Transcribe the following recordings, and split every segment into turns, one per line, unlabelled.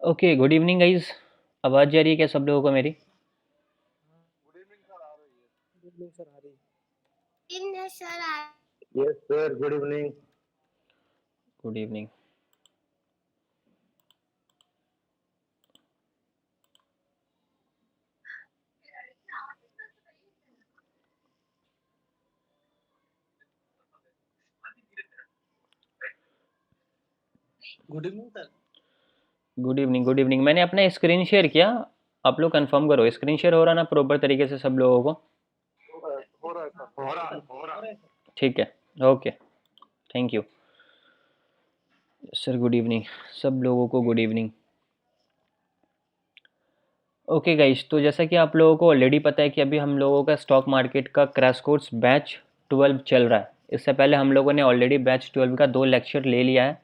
Okay, good evening guys. आवाज़ जा रही है क्या सब लोगों को मेरी?
गुड इवनिंग सर, आ रही है।
Yes, sir. Good evening.
Good evening.
Good evening sir.
Good evening, good evening. मैंने अपना स्क्रीन शेयर किया। आप लोग कंफर्म करो, स्क्रीन शेयर हो रहा ना प्रॉपर तरीके से सब लोगों को?
हो रहा है सर, हो रहा है, हो रहा है।
ठीक है, okay, thank you sir. Good evening सब लोगों को, गुड इवनिंग। ओके गाइस, तो जैसा कि आप लोगों को ऑलरेडी पता है कि अभी हम लोगों का स्टॉक मार्केट का क्रैश कोर्स बैच 12 चल रहा है। इससे पहले हम लोगों ने ऑलरेडी बैच 12 का 2 लेक्चर ले लिया है।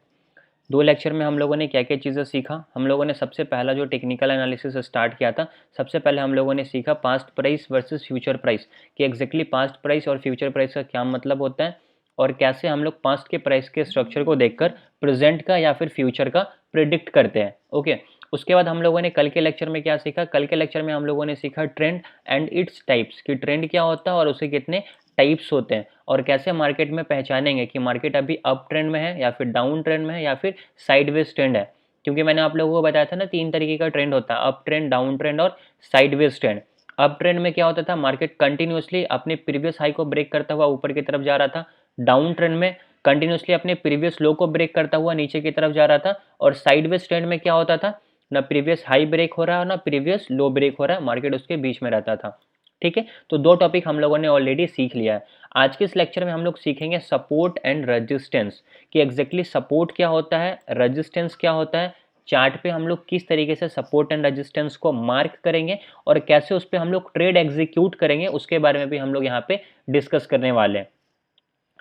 2 लेक्चर में हम लोगों ने क्या क्या चीज़ें सीखा? हम लोगों ने सबसे पहला जो टेक्निकल एनालिसिस स्टार्ट किया था, सबसे पहले हम लोगों ने सीखा past price versus future price, कि एग्जैक्टली पास्ट प्राइस और फ्यूचर प्राइस का क्या मतलब होता है, और कैसे हम लोग पास्ट के प्राइस के स्ट्रक्चर को देखकर प्रेजेंट का या फिर फ्यूचर का प्रिडिक्ट करते हैं। ओके, उसके बाद हम लोगों ने कल के लेक्चर में क्या सीखा? कल के लेक्चर में हम लोगों ने सीखा ट्रेंड एंड इट्स टाइप्स, कि ट्रेंड क्या होता है और उसके कितने टाइप्स होते हैं, और कैसे मार्केट में पहचानेंगे कि मार्केट अभी अप ट्रेंड में है या फिर डाउन ट्रेंड में है या फिर साइडवेज ट्रेंड है। क्योंकि मैंने आप लोगों को बताया था ना, 3 तरीके का ट्रेंड होता है, अप ट्रेंड, डाउन ट्रेंड और साइडवेज ट्रेंड। अप ट्रेंड में क्या होता था? मार्केट कंटिन्यूसली अपने प्रीवियस हाई को ब्रेक करता हुआ ऊपर की तरफ जा रहा था। डाउन ट्रेंड में कंटिन्यूसली अपने प्रीवियस लो को ब्रेक करता हुआ नीचे की तरफ जा रहा था। और साइडवेज ट्रेंड में क्या होता था? ना प्रीवियस हाई ब्रेक हो रहा है ना प्रीवियस लो ब्रेक हो रहा है, मार्केट उसके बीच में रहता था। ठीक है, तो 2 टॉपिक हम लोगों ने ऑलरेडी सीख लिया है। आज के इस लेक्चर में हम लोग सीखेंगे सपोर्ट एंड रेजिस्टेंस, कि एग्जैक्टली सपोर्ट क्या होता है, रेजिस्टेंस क्या होता है, चार्ट पे हम लोग किस तरीके से सपोर्ट एंड रेजिस्टेंस को मार्क करेंगे, और कैसे उस पर हम लोग ट्रेड एग्जीक्यूट करेंगे, उसके बारे में भी हम लोग यहाँ पे डिस्कस करने वाले हैं।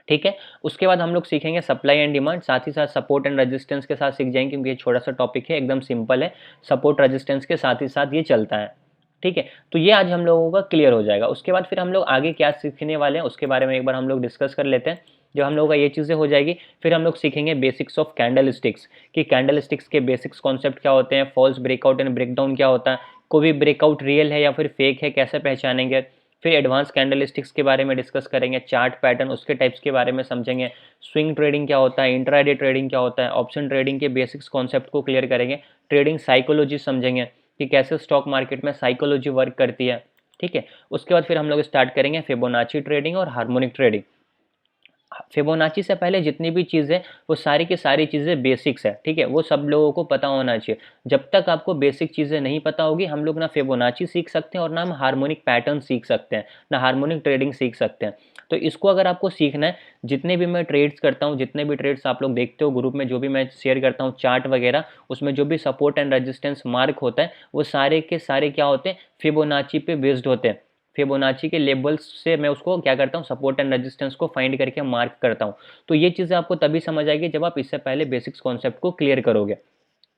ठीक है, उसके बाद हम लोग सीखेंगे सप्लाई एंड डिमांड, साथ ही साथ सपोर्ट एंड रेजिस्टेंस के साथ सीख जाएंगे, क्योंकि ये छोटा सा टॉपिक है, एकदम सिंपल है। सपोर्ट रेजिस्टेंस के साथ ही साथ ये चलता है। ठीक है, तो ये आज हम लोगों का क्लियर हो जाएगा। उसके बाद फिर हम लोग आगे क्या सीखने वाले हैं उसके बारे में एक बार हम लोग डिस्कस कर लेते हैं। जब हम लोगों का ये चीज़ें हो जाएगी, फिर हम लोग सीखेंगे बेसिक्स ऑफ कैंडल स्टिक्स, कि कैंडल स्टिक्स के बेसिक्स कॉन्सेप्ट क्या होते हैं, फॉल्स ब्रेकआउट एंड ब्रेकडाउन क्या होता है, कोई भी ब्रेकआउट रियल है या फिर फेक है कैसे पहचानेंगे। फिर एडवांस कैंडल स्टिक्स के बारे में डिस्कस करेंगे, चार्ट पैटर्न उसके टाइप्स के बारे में समझेंगे, स्विंग ट्रेडिंग क्या होता है, इंट्राडे ट्रेडिंग क्या होता है, ऑप्शन ट्रेडिंग के बेसिक्स कॉन्सेप्ट को क्लियर करेंगे, ट्रेडिंग साइकोलॉजी समझेंगे कि कैसे स्टॉक मार्केट में साइकोलॉजी वर्क करती है। ठीक है, उसके बाद फिर हम लोग स्टार्ट करेंगे फिबोनाची ट्रेडिंग और हार्मोनिक ट्रेडिंग। फिबोनाची से पहले जितनी भी चीज़ें, वो सारी की सारी चीज़ें बेसिक्स है। ठीक है, वो सब लोगों को पता होना चाहिए। जब तक आपको बेसिक चीज़ें नहीं पता होगी, हम लोग ना फिबोनाची सीख सकते हैं और ना हम हार्मोनिक पैटर्न सीख सकते हैं, ना हार्मोनिक ट्रेडिंग सीख सकते हैं। तो इसको अगर आपको सीखना है, जितने भी मैं ट्रेड्स करता हूँ, जितने भी ट्रेड्स आप लोग देखते हो ग्रुप में, जो भी मैं शेयर करता हूँ चार्ट वगैरह, उसमें जो भी सपोर्ट एंड रेजिस्टेंस मार्क होता है, वो सारे के सारे क्या होते हैं? फिबोनाची पे बेस्ड होते हैं। फिबोनाची के लेबल्स से मैं उसको क्या करता हूँ? सपोर्ट एंड रेजिस्टेंस को फाइंड करके मार्क करता हूँ। तो ये चीज़ें आपको तभी समझ आएगी जब आप इससे पहले बेसिक्स कॉन्सेप्ट को क्लियर करोगे।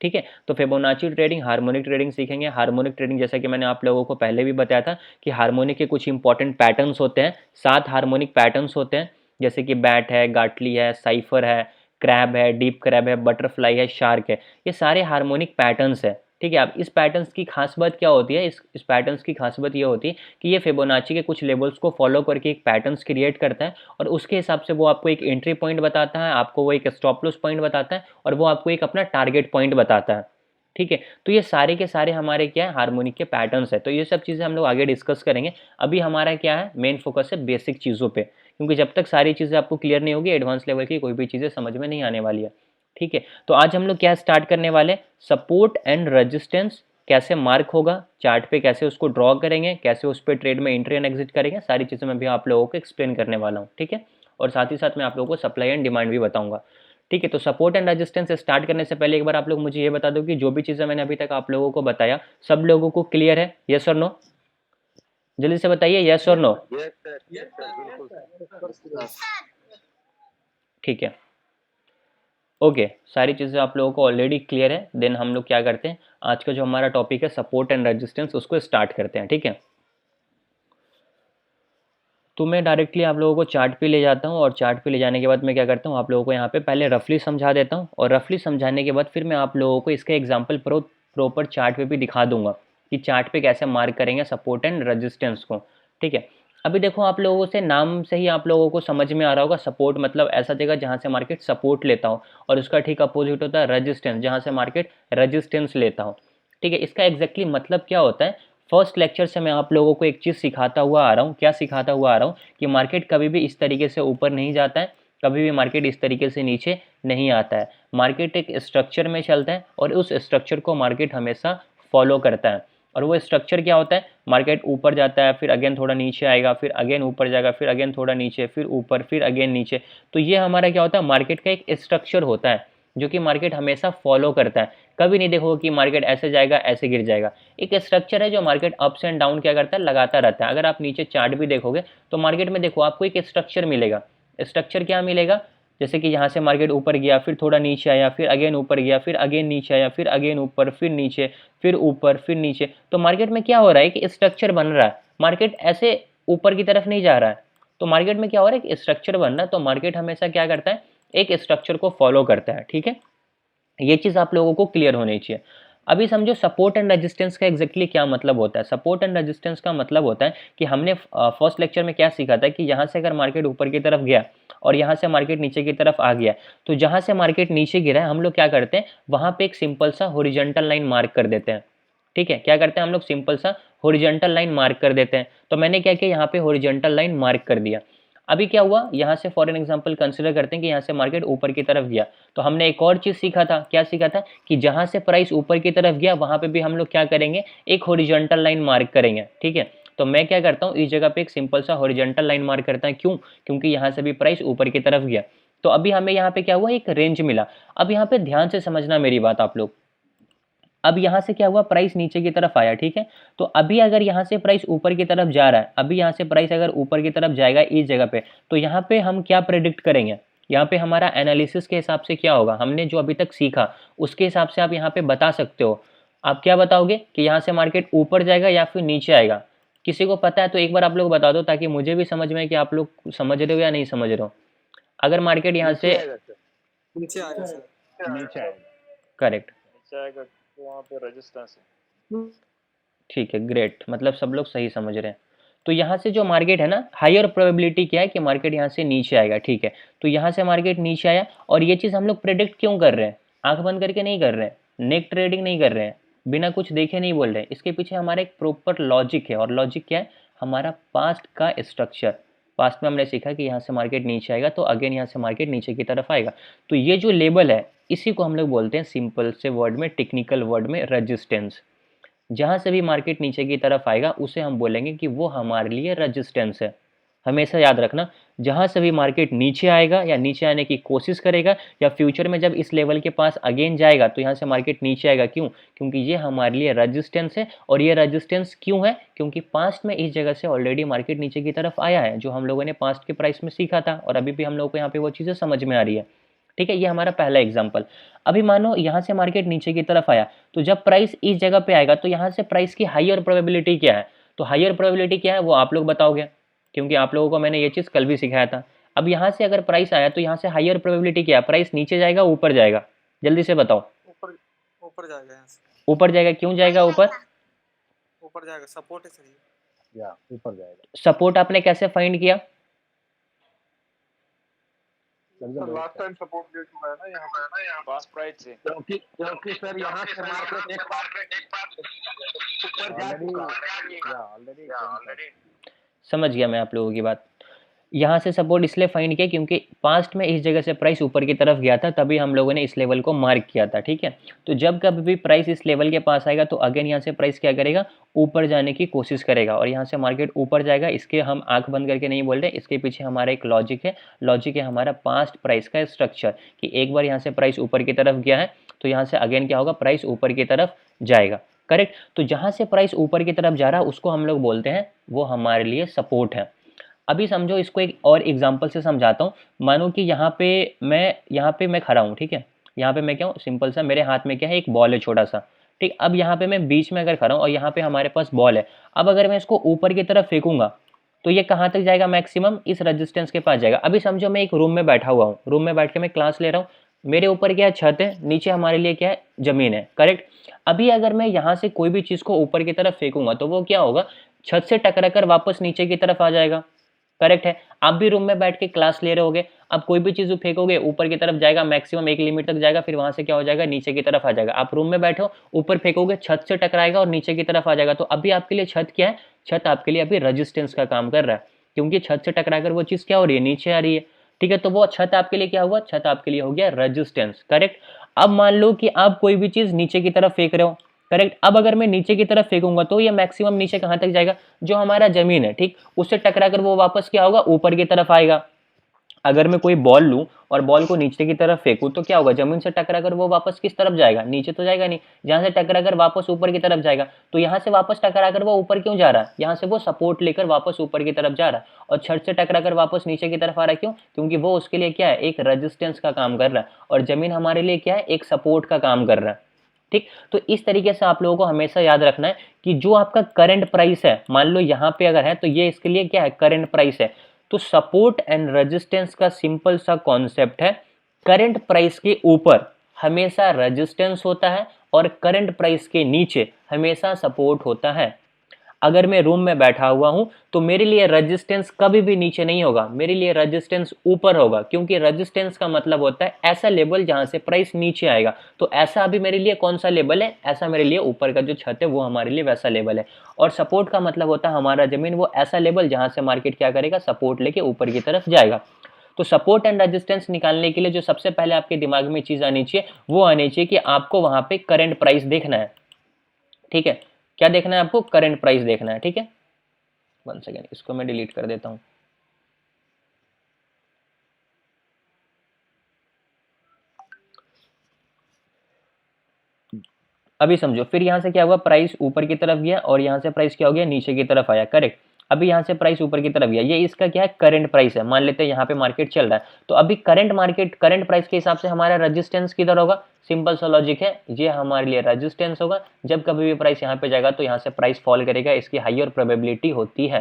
ठीक है, तो फिबोनाची ट्रेडिंग, हार्मोनिक ट्रेडिंग सीखेंगे। हार्मोनिक ट्रेडिंग जैसा कि मैंने आप लोगों को पहले भी बताया था कि हार्मोनिक के कुछ इंपॉर्टेंट पैटर्न्स होते हैं, 7 हार्मोनिक पैटर्न्स होते हैं, जैसे कि बैट है, गाटली है, साइफर है, क्रैब है, डीप क्रैब है, बटरफ्लाई है, शार्क है, ये सारे हार्मोनिक पैटर्न्स है। ठीक है, अब इस पैटर्न्स की खास बात क्या होती है? इस पैटर्न्स की खास बात ये होती है कि ये फिबोनाची के कुछ लेवल्स को फॉलो करके एक पैटर्न्स क्रिएट करता है, और उसके हिसाब से वो आपको एक एंट्री पॉइंट बताता है, आपको वो एक स्टॉप लॉस पॉइंट बताता है, और वो आपको एक अपना टारगेट पॉइंट बताता है। ठीक है, तो ये सारे के सारे हमारे क्या है? हार्मोनिक के पैटर्न्स है। तो ये सब चीज़ें हम लोग आगे डिस्कस करेंगे। अभी हमारा क्या है? मेन फोकस है बेसिक चीज़ों पे, क्योंकि जब तक सारी चीज़ें आपको क्लियर नहीं होगी, एडवांस लेवल की कोई भी चीज़ें समझ में नहीं आने वाली है। ठीक है, तो आज हम लोग क्या स्टार्ट करने वाले? सपोर्ट एंड रेजिस्टेंस कैसे मार्क होगा, चार्ट पे कैसे उसको ड्रॉ करेंगे, कैसे उस पर ट्रेड में एंट्री एंड एग्जिट करेंगे, सारी चीज़ें मैं भी आप लोगों को एक्सप्लेन करने वाला हूँ। ठीक है, और साथ ही साथ मैं आप लोगों को सप्लाई एंड डिमांड भी बताऊंगा। ठीक है, तो सपोर्ट एंड रेजिस्टेंस स्टार्ट करने से पहले एक बार आप लोग मुझे ये बता दो कि जो भी चीज़ें मैंने अभी तक आप लोगों को बताया, सब लोगों को क्लियर है? यस और नो? जल्दी से बताइए, यस और no?
Yes, sir. Yes, sir. बिल्कुल सर।
ठीक है, ओके, सारी चीज़ें आप लोगों को ऑलरेडी क्लियर है। देन हम लोग क्या करते हैं, आज का जो हमारा टॉपिक है सपोर्ट एंड रेजिस्टेंस, उसको स्टार्ट करते हैं। ठीक है, तो मैं डायरेक्टली आप लोगों को चार्ट पे ले जाता हूँ, और चार्ट पे ले जाने के बाद मैं क्या करता हूँ, आप लोगों को यहाँ पे पहले रफली समझा देता हूँ, और रफली समझाने के बाद फिर मैं आप लोगों को इसका एग्जाम्पल प्रो प्रॉपर चार्ट पे भी दिखा दूंगा कि चार्ट पे कैसे मार्क करेंगे सपोर्ट एंड रेजिस्टेंस को, ठीक है। अभी देखो आप लोगों से नाम से ही आप लोगों को समझ में आ रहा होगा, सपोर्ट मतलब ऐसा जगह जहाँ से मार्केट सपोर्ट लेता हो, और उसका ठीक अपोजिट होता है रेजिस्टेंस, जहाँ से मार्केट रेजिस्टेंस लेता हो, ठीक है। इसका एग्जैक्टली मतलब क्या होता है, फर्स्ट लेक्चर से मैं आप लोगों को एक चीज़ सिखाता हुआ आ रहा हूँ। क्या सिखाता हुआ आ रहा हूँ कि मार्केट कभी भी इस तरीके से ऊपर नहीं जाता है, कभी भी मार्केट इस तरीके से नीचे नहीं आता है। मार्केट एक स्ट्रक्चर में चलता है और उस स्ट्रक्चर को मार्केट हमेशा फॉलो करता है। और वो स्ट्रक्चर क्या होता है, मार्केट ऊपर जाता है, फिर अगेन थोड़ा नीचे आएगा, फिर अगेन ऊपर जाएगा, फिर अगेन थोड़ा नीचे, फिर ऊपर, फिर अगेन नीचे। तो ये हमारा क्या होता है, मार्केट का एक स्ट्रक्चर होता है जो कि मार्केट हमेशा फॉलो करता है। कभी नहीं देखोगे कि मार्केट ऐसे जाएगा ऐसे गिर जाएगा। एक स्ट्रक्चर है जो मार्केट अप्स एंड डाउन क्या करता है, लगाता रहता है। अगर आप नीचे चार्ट भी देखोगे तो मार्केट में देखो आपको एक स्ट्रक्चर मिलेगा। स्ट्रक्चर क्या मिलेगा, जैसे कि यहाँ से मार्केट ऊपर गया, फिर थोड़ा नीचे आया, फिर अगेन ऊपर गया, फिर अगेन नीचे आया, फिर अगेन ऊपर, फिर नीचे, फिर ऊपर, फिर नीचे। तो मार्केट में क्या हो रहा है कि स्ट्रक्चर बन रहा है, मार्केट ऐसे ऊपर की तरफ नहीं जा रहा है। तो मार्केट में क्या हो रहा है, एक स्ट्रक्चर बन रहा है। तो मार्केट हमेशा क्या करता है, एक स्ट्रक्चर को फॉलो करता है, ठीक है। ये चीज़ आप लोगों को क्लियर होनी चाहिए। अभी समझो सपोर्ट एंड रेजिस्टेंस का एग्जैक्टली क्या मतलब होता है। सपोर्ट एंड रेजिस्टेंस का मतलब होता है कि हमने फर्स्ट लेक्चर में क्या सीखा था कि यहाँ से अगर मार्केट ऊपर की तरफ गया और यहाँ से मार्केट नीचे की तरफ आ गया, तो जहाँ से मार्केट नीचे गिरा है हम लोग क्या करते हैं, वहाँ पे एक सिंपल सा हॉरिजॉन्टल लाइन मार्क कर देते हैं, ठीक है। क्या करते हैं हम लोग, सिंपल सा हॉरिजॉन्टल लाइन मार्क कर देते हैं। तो मैंने क्या किया, यहाँ पे हॉरिजॉन्टल लाइन मार्क कर दिया। अभी क्या हुआ, यहाँ से फॉर एन एग्जांपल कंसिडर करते हैं कि यहाँ से मार्केट ऊपर की तरफ गया, तो हमने एक और चीज़ सीखा था। क्या सीखा था कि जहाँ से प्राइस ऊपर की तरफ गया वहाँ पे भी हम लोग क्या करेंगे, एक हॉरिजॉन्टल लाइन मार्क करेंगे, ठीक है। तो मैं क्या करता हूँ, इस जगह पे एक सिंपल सा हॉरिजॉन्टल लाइन मार्क करता है। क्यों, क्योंकि यहाँ से भी प्राइस ऊपर की तरफ गया। तो अभी हमें यहाँ पे क्या हुआ, एक रेंज मिला। अब यहाँ पे ध्यान से समझना मेरी बात आप लोग। अब यहाँ से क्या हुआ, प्राइस नीचे की तरफ आया, ठीक है। तो अभी अगर यहाँ से प्राइस ऊपर की तरफ जा रहा है, अभी यहाँ से प्राइस अगर ऊपर की तरफ जाएगा इस जगह पे, तो यहाँ पे हम क्या प्रेडिक्ट करेंगे, यहाँ पे हमारा एनालिसिस के हिसाब से क्या होगा, हमने जो अभी तक सीखा उसके हिसाब से आप यहाँ पे बता सकते हो। आप क्या बताओगे कि यहाँ से मार्केट ऊपर जाएगा या फिर नीचे आएगा। किसी को पता है तो एक बार आप लोग बता दो, ताकि मुझे भी समझ में कि आप लोग समझ रहे हो या नहीं समझ रहे हो। अगर मार्केट यहाँ से
नीचे आएगा सर।
नीचे आएगा।
करेक्ट,
नीचे आएगा तो वहाँ पे रेजिस्टेंस है।
ठीक है, ग्रेट, मतलब सब लोग सही समझ रहे हैं। तो यहाँ से जो मार्केट है ना, हायर प्रोबेबिलिटी क्या है कि मार्केट यहाँ से नीचे आएगा, ठीक है। तो यहाँ से मार्केट नीचे आया, और ये चीज़ हम लोग प्रेडिक्ट क्यों कर रहे हैं, आंख बंद करके नहीं कर रहे हैं, नेक ट्रेडिंग नहीं कर रहे हैं, बिना कुछ देखे नहीं बोल रहे हैं। इसके पीछे हमारा एक प्रॉपर लॉजिक है, और लॉजिक क्या है, हमारा पास्ट का स्ट्रक्चर। पास्ट में हमने सीखा कि यहाँ से मार्केट नीचे आएगा तो अगेन यहाँ से मार्केट नीचे की तरफ आएगा। तो ये जो लेवल है इसी को हम लोग बोलते हैं सिंपल से वर्ड में, टेक्निकल वर्ड में, रेजिस्टेंस। जहाँ से भी मार्केट नीचे की तरफ आएगा उसे हम बोलेंगे कि वो हमारे लिए रेजिस्टेंस है। हमेशा याद रखना, जहाँ से भी मार्केट नीचे आएगा या नीचे आने की कोशिश करेगा, या फ्यूचर में जब इस लेवल के पास अगेन जाएगा तो यहाँ से मार्केट नीचे आएगा। क्यों, क्योंकि ये हमारे लिए रेजिस्टेंस है। और ये रेजिस्टेंस क्यों है, क्योंकि पास्ट में इस जगह से ऑलरेडी मार्केट नीचे की तरफ आया है, जो हम लोगों ने पास्ट के प्राइस में सीखा था, और अभी भी हम लोगों को यहाँ पे वो चीज़ें समझ में आ रही है, ठीक है। ये हमारा पहला एग्जाम्पल। अभी मानो यहाँ से मार्केट नीचे की तरफ आया, तो जब प्राइस इस जगह पे आएगा तो यहाँ से प्राइस की हायर प्रोबेबिलिटी क्या है, तो हायर प्रोबेबिलिटी क्या है वो आप लोग बताओगे, क्योंकि आप लोगों को मैंने ये चीज़ कल भी सिखाया था। अब यहाँ से अगर प्राइस आया तो यहाँ से हायर प्रोबेबिलिटी क्या है, प्राइस नीचे जाएगा ऊपर जाएगा, जल्दी से बताओ।
ऊपर ऊपर जाएगा यहाँ से।
ऊपर जाएगा, क्यों जाएगा ऊपर,
ऊपर जाएगा, सपोर्ट है सर ये।
या ऊपर जाएगा।
सपोर्ट आपने कैसे फाइंड किया,
लास्ट टाइम सपोर्ट दे चुका है ना यहाँ पास प्राइस से, क्योंकि सर यहाँ से मार्केट एक बार ऊपर जा चुका ऑलरेडी।
समझ गया मैं आप लोगों की बात। यहाँ से सपोर्ट इसलिए फाइंड किया क्योंकि पास्ट में इस जगह से प्राइस ऊपर की तरफ गया था, तभी हम लोगों ने इस लेवल को मार्क किया था, ठीक है। तो जब कभी भी प्राइस इस लेवल के पास आएगा तो अगेन यहाँ से प्राइस क्या करेगा, ऊपर जाने की कोशिश करेगा, और यहाँ से मार्केट ऊपर जाएगा। इसके हम आंख बंद करके नहीं बोल रहे, इसके पीछे हमारा एक लॉजिक है। लॉजिक है हमारा पास्ट प्राइस का स्ट्रक्चर, कि एक बार यहाँ से प्राइस ऊपर की तरफ गया है तो यहाँ से अगेन क्या होगा, प्राइस ऊपर की तरफ जाएगा, करेक्ट। तो जहाँ से प्राइस ऊपर की तरफ जा रहा है उसको हम लोग बोलते हैं, वो हमारे लिए सपोर्ट है। अभी समझो, इसको एक और एग्जांपल से समझाता हूँ। मानो कि यहाँ पे मैं खड़ा हूँ, ठीक है। यहाँ पे मैं क्या हूँ, सिंपल सा मेरे हाथ में क्या है, एक बॉल है छोटा सा, ठीक। अब यहाँ पे मैं बीच में अगर खड़ा हूँ और यहाँ पे हमारे पास बॉल है, अब अगर मैं इसको ऊपर की तरफ फेंकूंगा तो ये कहाँ तक जाएगा, मैक्सिमम इस रेजिस्टेंस के पास जाएगा। अभी समझो मैं एक रूम में बैठा हुआ हूँ, रूम में बैठ के मैं क्लास ले रहा हूँ, मेरे ऊपर क्या है, छत है, नीचे हमारे लिए क्या है, जमीन है, करेक्ट। अभी अगर मैं यहाँ से कोई भी चीज़ को ऊपर की तरफ फेंकूंगा तो वो क्या होगा, छत से टकरा कर वापस नीचे की तरफ आ जाएगा, करेक्ट है। आप भी रूम में बैठ के क्लास ले रहे होगे, आप कोई भी चीज़ फेंकोगे ऊपर की तरफ जाएगा, मैक्सिमम एक लिमिट तक जाएगा, फिर वहां से क्या हो जाएगा, नीचे की तरफ आ जाएगा। आप रूम में बैठो, ऊपर फेंकोगे, छत से टकराएगा और नीचे की तरफ आ जाएगा। तो अभी आपके लिए छत क्या है, छत आपके लिए अभी रजिस्टेंस का काम कर रहा है, क्योंकि छत से टकराकर वो चीज़ क्या हो रही है, नीचे आ रही है, ठीक है। तो वो छत आपके लिए क्या हुआ, छत आपके लिए हो गया रजिस्टेंस, करेक्ट। अब मान लो कि आप कोई भी चीज़ नीचे की तरफ फेंक रहे हो, करेक्ट। अब अगर मैं नीचे की तरफ फेंकूंगा तो ये मैक्सिमम नीचे कहां तक जाएगा, जो हमारा जमीन है, ठीक, उससे टकराकर वो वापस क्या होगा, ऊपर की तरफ आएगा। अगर मैं कोई बॉल लूं और बॉल को नीचे की तरफ फेंकूं तो क्या होगा, जमीन से टकराकर वो वापस किस तरफ जाएगा, नीचे तो जाएगा नहीं, जहां से टकराकर वापस ऊपर की तरफ जाएगा। तो यहां से वापस टकराकर वो ऊपर क्यों जा रहा है, यहां से वो सपोर्ट लेकर वापस ऊपर की तरफ जा रहा है, और छत से टकराकर वापस नीचे की तरफ आ रहा है, क्यों, क्योंकि वो उसके लिए क्या है, एक रेजिस्टेंस का काम कर रहा है, और जमीन हमारे लिए क्या है, एक सपोर्ट का काम कर रहा है, ठीक। तो इस तरीके से आप लोगों को हमेशा याद रखना है कि जो आपका करंट प्राइस है, मान लो यहाँ पे अगर है तो ये इसके लिए क्या है, करंट प्राइस है। तो सपोर्ट एंड रेजिस्टेंस का सिंपल सा कॉन्सेप्ट है, करंट प्राइस के ऊपर हमेशा रेजिस्टेंस होता है और करंट प्राइस के नीचे हमेशा सपोर्ट होता है। अगर मैं रूम में बैठा हुआ हूं तो मेरे लिए रेजिस्टेंस कभी भी नीचे नहीं होगा, मेरे लिए रेजिस्टेंस ऊपर होगा, क्योंकि रेजिस्टेंस का मतलब होता है ऐसा लेवल जहां से प्राइस नीचे आएगा। तो ऐसा अभी मेरे लिए कौन सा लेवल है, ऐसा मेरे लिए ऊपर का जो छत है वो हमारे लिए वैसा लेवल है। और सपोर्ट का मतलब होता है हमारा जमीन, वो ऐसा लेवल जहां से मार्केट क्या करेगा, सपोर्ट लेके ऊपर की तरफ जाएगा। तो सपोर्ट एंड रेजिस्टेंस निकालने के लिए जो सबसे पहले आपके दिमाग में चीज आनी चाहिए वो आनी चाहिए कि आपको वहां पे करंट प्राइस देखना है, ठीक है। क्या देखना है आपको, करंट प्राइस देखना है, ठीक है। 1 सेकेंड, इसको मैं डिलीट कर देता हूं। अभी समझो, फिर यहां से क्या हुआ, प्राइस ऊपर की तरफ गया और यहां से प्राइस क्या हो गया, नीचे की तरफ आया, करेक्ट। अभी यहां से प्राइस ऊपर की तरफ गया, ये इसका क्या है, करंट प्राइस है। मान लेते हैं यहाँ पे मार्केट चल रहा है, तो अभी करंट प्राइस के हिसाब से हमारा रेजिस्टेंस किधर होगा, सिंपल सा लॉजिक है, ये हमारे लिए रेजिस्टेंस होगा। जब कभी भी प्राइस यहाँ पे जाएगा तो यहाँ से प्राइस फॉल करेगा, इसकी हाईयर प्रोबेबिलिटी होती है,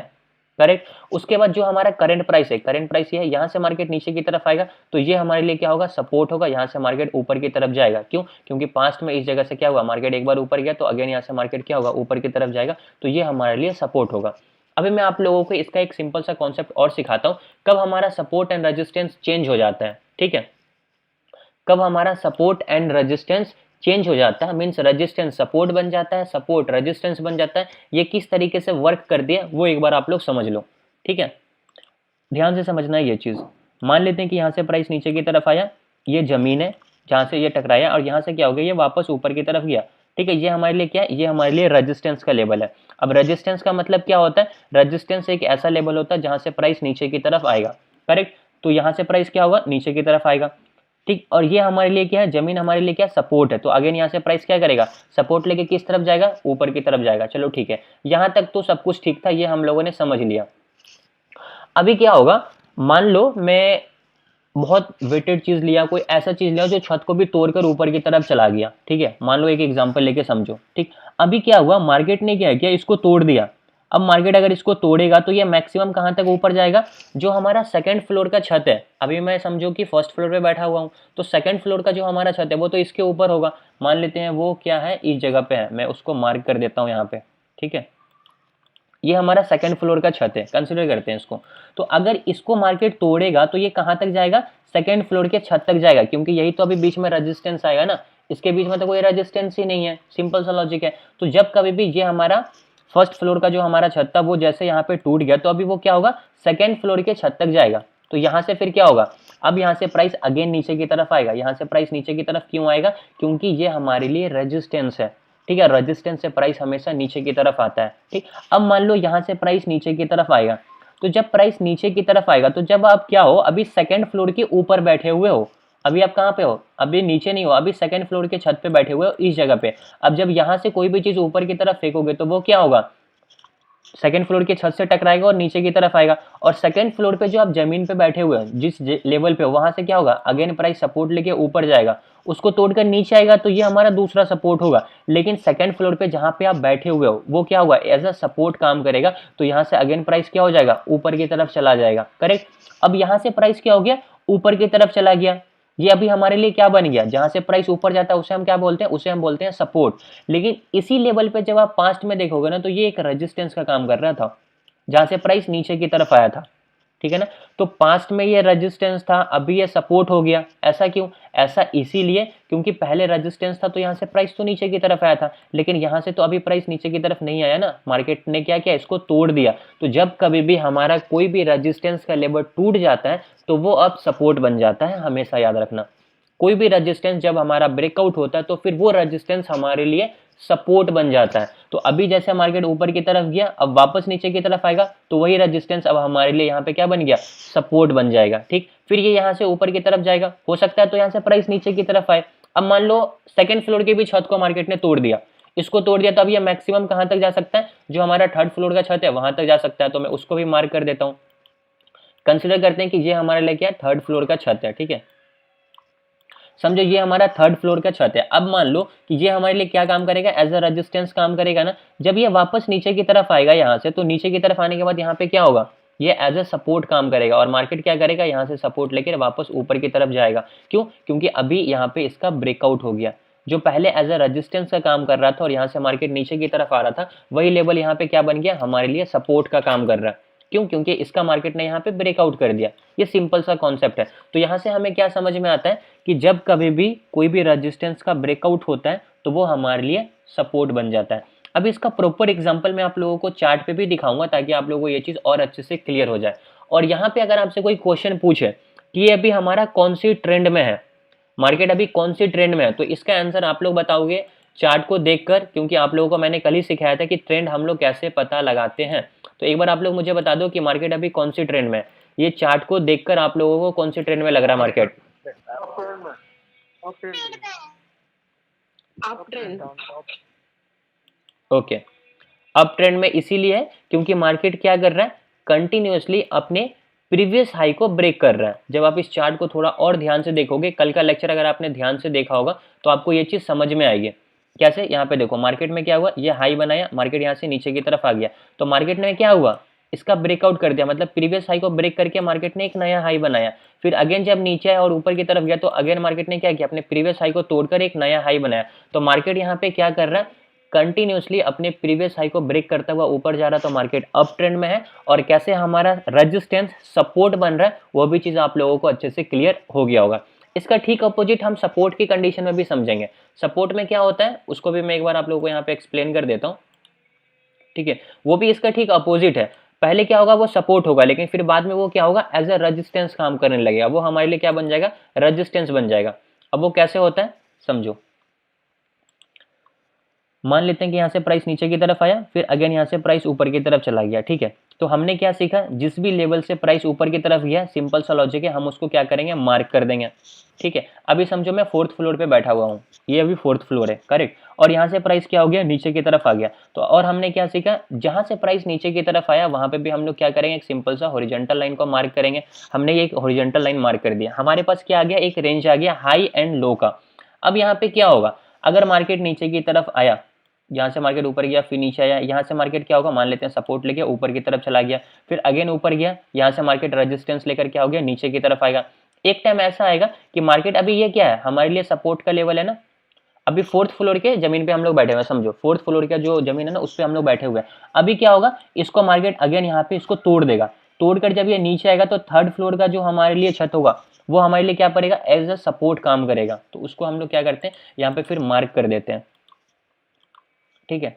करेक्ट। उसके बाद जो हमारा करंट प्राइस है, करंट प्राइस ये है, यहाँ से मार्केट नीचे की तरफ आएगा तो ये हमारे लिए क्या होगा, सपोर्ट होगा, यहाँ से मार्केट ऊपर की तरफ जाएगा, क्यों, क्योंकि पास्ट में इस जगह से क्या हुआ, मार्केट एक बार ऊपर गया तो अगेन यहाँ से मार्केट क्या होगा, ऊपर की तरफ जाएगा, तो ये हमारे लिए सपोर्ट होगा। अभी मैं आप लोगों को इसका एक सिंपल सा कॉन्सेप्ट और सिखाता हूँ, कब हमारा सपोर्ट एंड रेजिस्टेंस चेंज हो जाता है, ठीक है। कब हमारा सपोर्ट एंड रेजिस्टेंस चेंज हो जाता है, मीन्स रेजिस्टेंस सपोर्ट बन जाता है, सपोर्ट रेजिस्टेंस बन जाता है, ये किस तरीके से वर्क कर दिया वो एक बार आप लोग समझ लो, ठीक है। ध्यान से समझना है ये चीज। मान लेते हैं कि यहाँ से प्राइस नीचे की तरफ आया, ये जमीन है जहाँ से ये टकराया, और यहाँ से क्या हो गया, ये वापस ऊपर की तरफ गया, ठीक है। ये हमारे लिए क्या है, ये हमारे लिए रेजिस्टेंस का लेवल है। अब रेजिस्टेंस का मतलब क्या होता है, रेजिस्टेंस एक ऐसा लेवल होता है जहाँ से प्राइस नीचे की तरफ आएगा, करेक्ट। तो यहाँ से प्राइस क्या होगा, नीचे की तरफ आएगा, ठीक। और ये हमारे लिए क्या है, जमीन हमारे लिए क्या, सपोर्ट है। तो अगेन यहाँ से प्राइस क्या करेगा, सपोर्ट लेके किस तरफ जाएगा, ऊपर की तरफ जाएगा। चलो ठीक है, यहाँ तक तो सब कुछ ठीक था, ये हम लोगों ने समझ लिया। अभी क्या होगा, मान लो मैं बहुत वेटेड चीज लिया, कोई ऐसा चीज लिया जो छत को भी तोड़कर ऊपर की तरफ चला गया, ठीक है। मान लो एक एग्जांपल लेके समझो, ठीक। अभी क्या हुआ, मार्केट ने क्या किया, इसको तोड़ दिया। अब मार्केट अगर इसको तोड़ेगा तो ये मैक्सिमम कहां तक ऊपर जाएगा, जो हमारा सेकंड फ्लोर का छत है। अभी मैं समझो कि फर्स्ट फ्लोर पे बैठा हुआ हूं, तो सेकंड फ्लोर का जो हमारा छत है वो तो इसके ऊपर होगा। मान लेते हैं वो क्या है, इस जगह पे है, मैं उसको मार्क कर देता हूँ यहाँ पे, ठीक है। ये हमारा सेकंड फ्लोर का छत है, कंसिडर करते हैं इसको। तो अगर इसको मार्केट तोड़ेगा तो ये कहां तक जाएगा, सेकंड फ्लोर के छत तक जाएगा, क्योंकि यही तो अभी बीच में रेजिस्टेंस आएगा ना, इसके बीच में तो कोई रेजिस्टेंस ही नहीं है, सिंपल सा लॉजिक है। तो जब कभी भी ये हमारा फर्स्ट फ्लोर का जो हमारा छत था वो जैसे यहाँ पे टूट गया, तो अभी वो क्या होगा, सेकंड फ्लोर के छत तक जाएगा। तो यहाँ से फिर क्या होगा, अब यहाँ से प्राइस अगेन नीचे की तरफ आएगा। यहाँ से प्राइस नीचे की तरफ क्यों आएगा, क्योंकि ये हमारे लिए रेजिस्टेंस है, ठीक है। रेजिस्टेंस से प्राइस हमेशा नीचे की तरफ आता है, ठीक। अब मान लो यहाँ से प्राइस नीचे की तरफ आएगा, तो जब प्राइस नीचे की तरफ आएगा तो जब आप क्या हो, अभी सेकंड फ्लोर के ऊपर बैठे हुए हो, अभी आप कहाँ पे हो, अभी नीचे नहीं हो, अभी सेकंड फ्लोर के छत पे बैठे हुए हो, इस जगह पे। अब जब यहाँ से कोई भी चीज ऊपर की तरफ फेंकोगे तो वो क्या होगा, सेकंड फ्लोर के छत से टकराएगा और नीचे की तरफ आएगा। और सेकंड फ्लोर पे जो आप जमीन पे बैठे हुए हैं, जिस लेवल पे हो, वहां से क्या होगा, अगेन प्राइस सपोर्ट लेके ऊपर जाएगा, उसको तोड़कर नीचे आएगा, तो ये हमारा दूसरा सपोर्ट होगा। लेकिन सेकंड फ्लोर पे जहां पे आप बैठे हुए हो वो क्या होगा, एज अ सपोर्ट काम करेगा। तो यहाँ से अगेन प्राइस क्या हो जाएगा, ऊपर की तरफ चला जाएगा, करेक्ट। अब यहाँ से प्राइस क्या हो गया, ऊपर की तरफ चला गया। ये अभी हमारे लिए क्या बन गया, जहां से प्राइस ऊपर जाता है उसे हम क्या बोलते हैं, उसे हम बोलते हैं सपोर्ट। लेकिन इसी लेवल पे जब आप पास्ट में देखोगे ना तो ये एक रेजिस्टेंस का काम कर रहा था, जहां से प्राइस नीचे की तरफ आया था, ठीक है ना। तो पास्ट में ये रेजिस्टेंस था, अभी ये सपोर्ट हो गया। ऐसा क्यों? ऐसा इसीलिए क्योंकि पहले रेजिस्टेंस था तो यहाँ से प्राइस तो नीचे की तरफ आया था, लेकिन यहाँ से तो अभी प्राइस नीचे की तरफ नहीं आया ना, मार्केट ने क्या किया, इसको तोड़ दिया। तो जब कभी भी हमारा कोई भी रेजिस्टेंस का लेवल टूट जाता है तो वो अब सपोर्ट बन जाता है, हमेशा याद रखना। कोई भी रेजिस्टेंस जब हमारा ब्रेकआउट होता है तो फिर वो रेजिस्टेंस हमारे लिए सपोर्ट बन जाता है। तो अभी जैसे मार्केट ऊपर की तरफ गया, अब वापस नीचे की तरफ आएगा तो वही रेजिस्टेंस अब हमारे लिए यहाँ पे क्या बन गया, सपोर्ट बन जाएगा, ठीक। फिर ये यहाँ से ऊपर की तरफ जाएगा, हो सकता है तो यहाँ से प्राइस नीचे की तरफ आए। अब मान लो सेकंड फ्लोर की भी छत को मार्केट ने तोड़ दिया, इसको तोड़ दिया, तो अब ये मैक्सिमम कहाँ तक जा सकता है, जो हमारा थर्ड फ्लोर का छत है वहां तक जा सकता है। तो मैं उसको भी मार्क कर देता हूँ। कंसिडर करते हैं कि ये हमारे लिए क्या है, थर्ड फ्लोर का छत है, ठीक है। समझो ये हमारा थर्ड फ्लोर का छत है। अब मान लो कि ये हमारे लिए क्या काम करेगा, एज अ रेजिस्टेंस काम करेगा ना। जब ये वापस नीचे की तरफ आएगा यहाँ से, तो नीचे की तरफ आने के बाद यहाँ पे क्या होगा, ये एज अ सपोर्ट काम करेगा और मार्केट क्या करेगा, यहाँ से सपोर्ट लेकर वापस ऊपर की तरफ जाएगा। क्यों? क्योंकि अभी यहाँ पे इसका ब्रेकआउट हो गया। जो पहले एज अ रेजिस्टेंस का काम कर रहा था और यहाँ से मार्केट नीचे की तरफ आ रहा था, वही लेवल यहाँ पे क्या बन गया, हमारे लिए सपोर्ट का काम कर रहा है। क्यों? क्योंकि इसका मार्केट ने यहाँ पे ब्रेकआउट कर दिया। ये सिंपल सा कॉन्सेप्ट है। तो यहाँ से हमें क्या समझ में आता है कि जब कभी भी कोई भी रेजिस्टेंस का ब्रेकआउट होता है तो वो हमारे लिए सपोर्ट बन जाता है। अब इसका प्रॉपर एग्जांपल मैं आप लोगों को चार्ट पे भी दिखाऊंगा ताकि आप लोगों को ये चीज़ और अच्छे से क्लियर हो जाए। और यहाँ पे अगर आपसे कोई क्वेश्चन पूछे कि ये अभी हमारा कौन सी ट्रेंड में है, मार्केट अभी कौन सी ट्रेंड में है, तो इसका आंसर आप लोग बताओगे चार्ट को देखकर, क्योंकि आप लोगों को मैंने कल ही सिखाया था कि ट्रेंड हम लोग कैसे पता लगाते हैं। तो एक बार आप लोग मुझे बता दो कि मार्केट अभी कौन सी ट्रेंड में है। ये चार्ट को देखकर आप लोगों को कौन सी ट्रेंड में लग रहा है market?
Up trend.
Okay, up trend में इसीलिए है क्योंकि मार्केट क्या कर रहा है, कंटिन्यूअसली अपने प्रीवियस हाई को ब्रेक कर रहा है। जब आप इस चार्ट को थोड़ा और ध्यान से देखोगे, कल का लेक्चर अगर आपने ध्यान से देखा होगा तो आपको ये चीज़ समझ में आएगी। कैसे? यहाँ पे देखो, मार्केट में क्या हुआ, ये हाई बनाया, मार्केट यहाँ से नीचे की तरफ आ गया, तो मार्केट ने क्या हुआ, इसका ब्रेकआउट कर दिया, मतलब प्रीवियस हाई को ब्रेक करके मार्केट ने एक नया हाई बनाया। फिर अगेन जब नीचे आया और ऊपर की तरफ गया तो अगेन मार्केट ने क्या किया, अपने प्रीवियस हाई को तोड़कर एक नया हाई बनाया। तो मार्केट यहाँ पे क्या कर रहा है, कंटिन्यूसली अपने प्रीवियस हाई को ब्रेक करता हुआ ऊपर जा रहा, तो मार्केट अप ट्रेंड में है। और कैसे हमारा रेजिस्टेंस सपोर्ट बन रहा है वो भी चीज़ आप लोगों को अच्छे से क्लियर हो गया होगा। इसका ठीक अपोजिट हम सपोर्ट की कंडीशन में भी समझेंगे। सपोर्ट में क्या होता है उसको भी मैं एक बार आप लोगों को यहाँ पे एक्सप्लेन कर देता हूँ, ठीक है। वो भी इसका ठीक अपोजिट है। पहले क्या होगा, वो सपोर्ट होगा, लेकिन फिर बाद में वो क्या होगा, एज अ रेजिस्टेंस काम करने लगेगा। वो हमारे लिए क्या बन जाएगा, रेजिस्टेंस बन जाएगा। अब वो कैसे होता है समझो। मान लेते हैं कि यहाँ से प्राइस नीचे की तरफ आया, फिर अगेन यहाँ से प्राइस ऊपर की तरफ चला गया, ठीक है। तो हमने क्या सीखा, जिस भी लेवल से प्राइस ऊपर की तरफ गया, सिंपल सा लॉजिक है, हम उसको क्या करेंगे, मार्क कर देंगे, ठीक है। अभी समझो मैं फोर्थ फ्लोर पे बैठा हुआ हूँ, ये अभी फोर्थ फ्लोर है, करेक्ट। और यहाँ से प्राइस क्या हो गया, नीचे की तरफ आ गया। तो और हमने क्या सीखा, जहाँ से प्राइस नीचे की तरफ आया वहाँ पे भी हम लोग क्या करेंगे, एक सिंपल सा हॉरिजॉन्टल लाइन को मार्क करेंगे। हमने ये एक हॉरिजॉन्टल लाइन मार्क कर दिया, हमारे पास क्या आ गया, एक रेंज आ गया हाई एंड लो का। अब यहाँ पे क्या होगा, अगर मार्केट नीचे की तरफ आया, यहाँ से मार्केट ऊपर गया, फिर नीचे आया, यहाँ से मार्केट क्या होगा, मान लेते हैं सपोर्ट लेके ऊपर की तरफ चला गया, फिर अगेन ऊपर गया, यहाँ से मार्केट रेजिस्टेंस लेकर क्या हो गया, नीचे की तरफ आएगा। एक टाइम ऐसा आएगा कि मार्केट, अभी ये क्या है, हमारे लिए सपोर्ट का लेवल है ना। अभी फोर्थ फ्लोर के जमीन पे हम लोग बैठे हुए हैं, समझो फोर्थ फ्लोर का जो जमीन है ना उस पर हम लोग बैठे हुए हैं। अभी क्या होगा, इसको मार्केट अगेन यहाँ पे इसको तोड़ देगा, तोड़कर जब ये नीचे आएगा तो थर्ड फ्लोर का जो हमारे लिए छत होगा वो हमारे लिए क्या पड़ेगा, एज अ सपोर्ट काम करेगा। तो उसको हम लोग क्या करते हैं, यहाँ पे फिर मार्क कर देते हैं, ठीक है।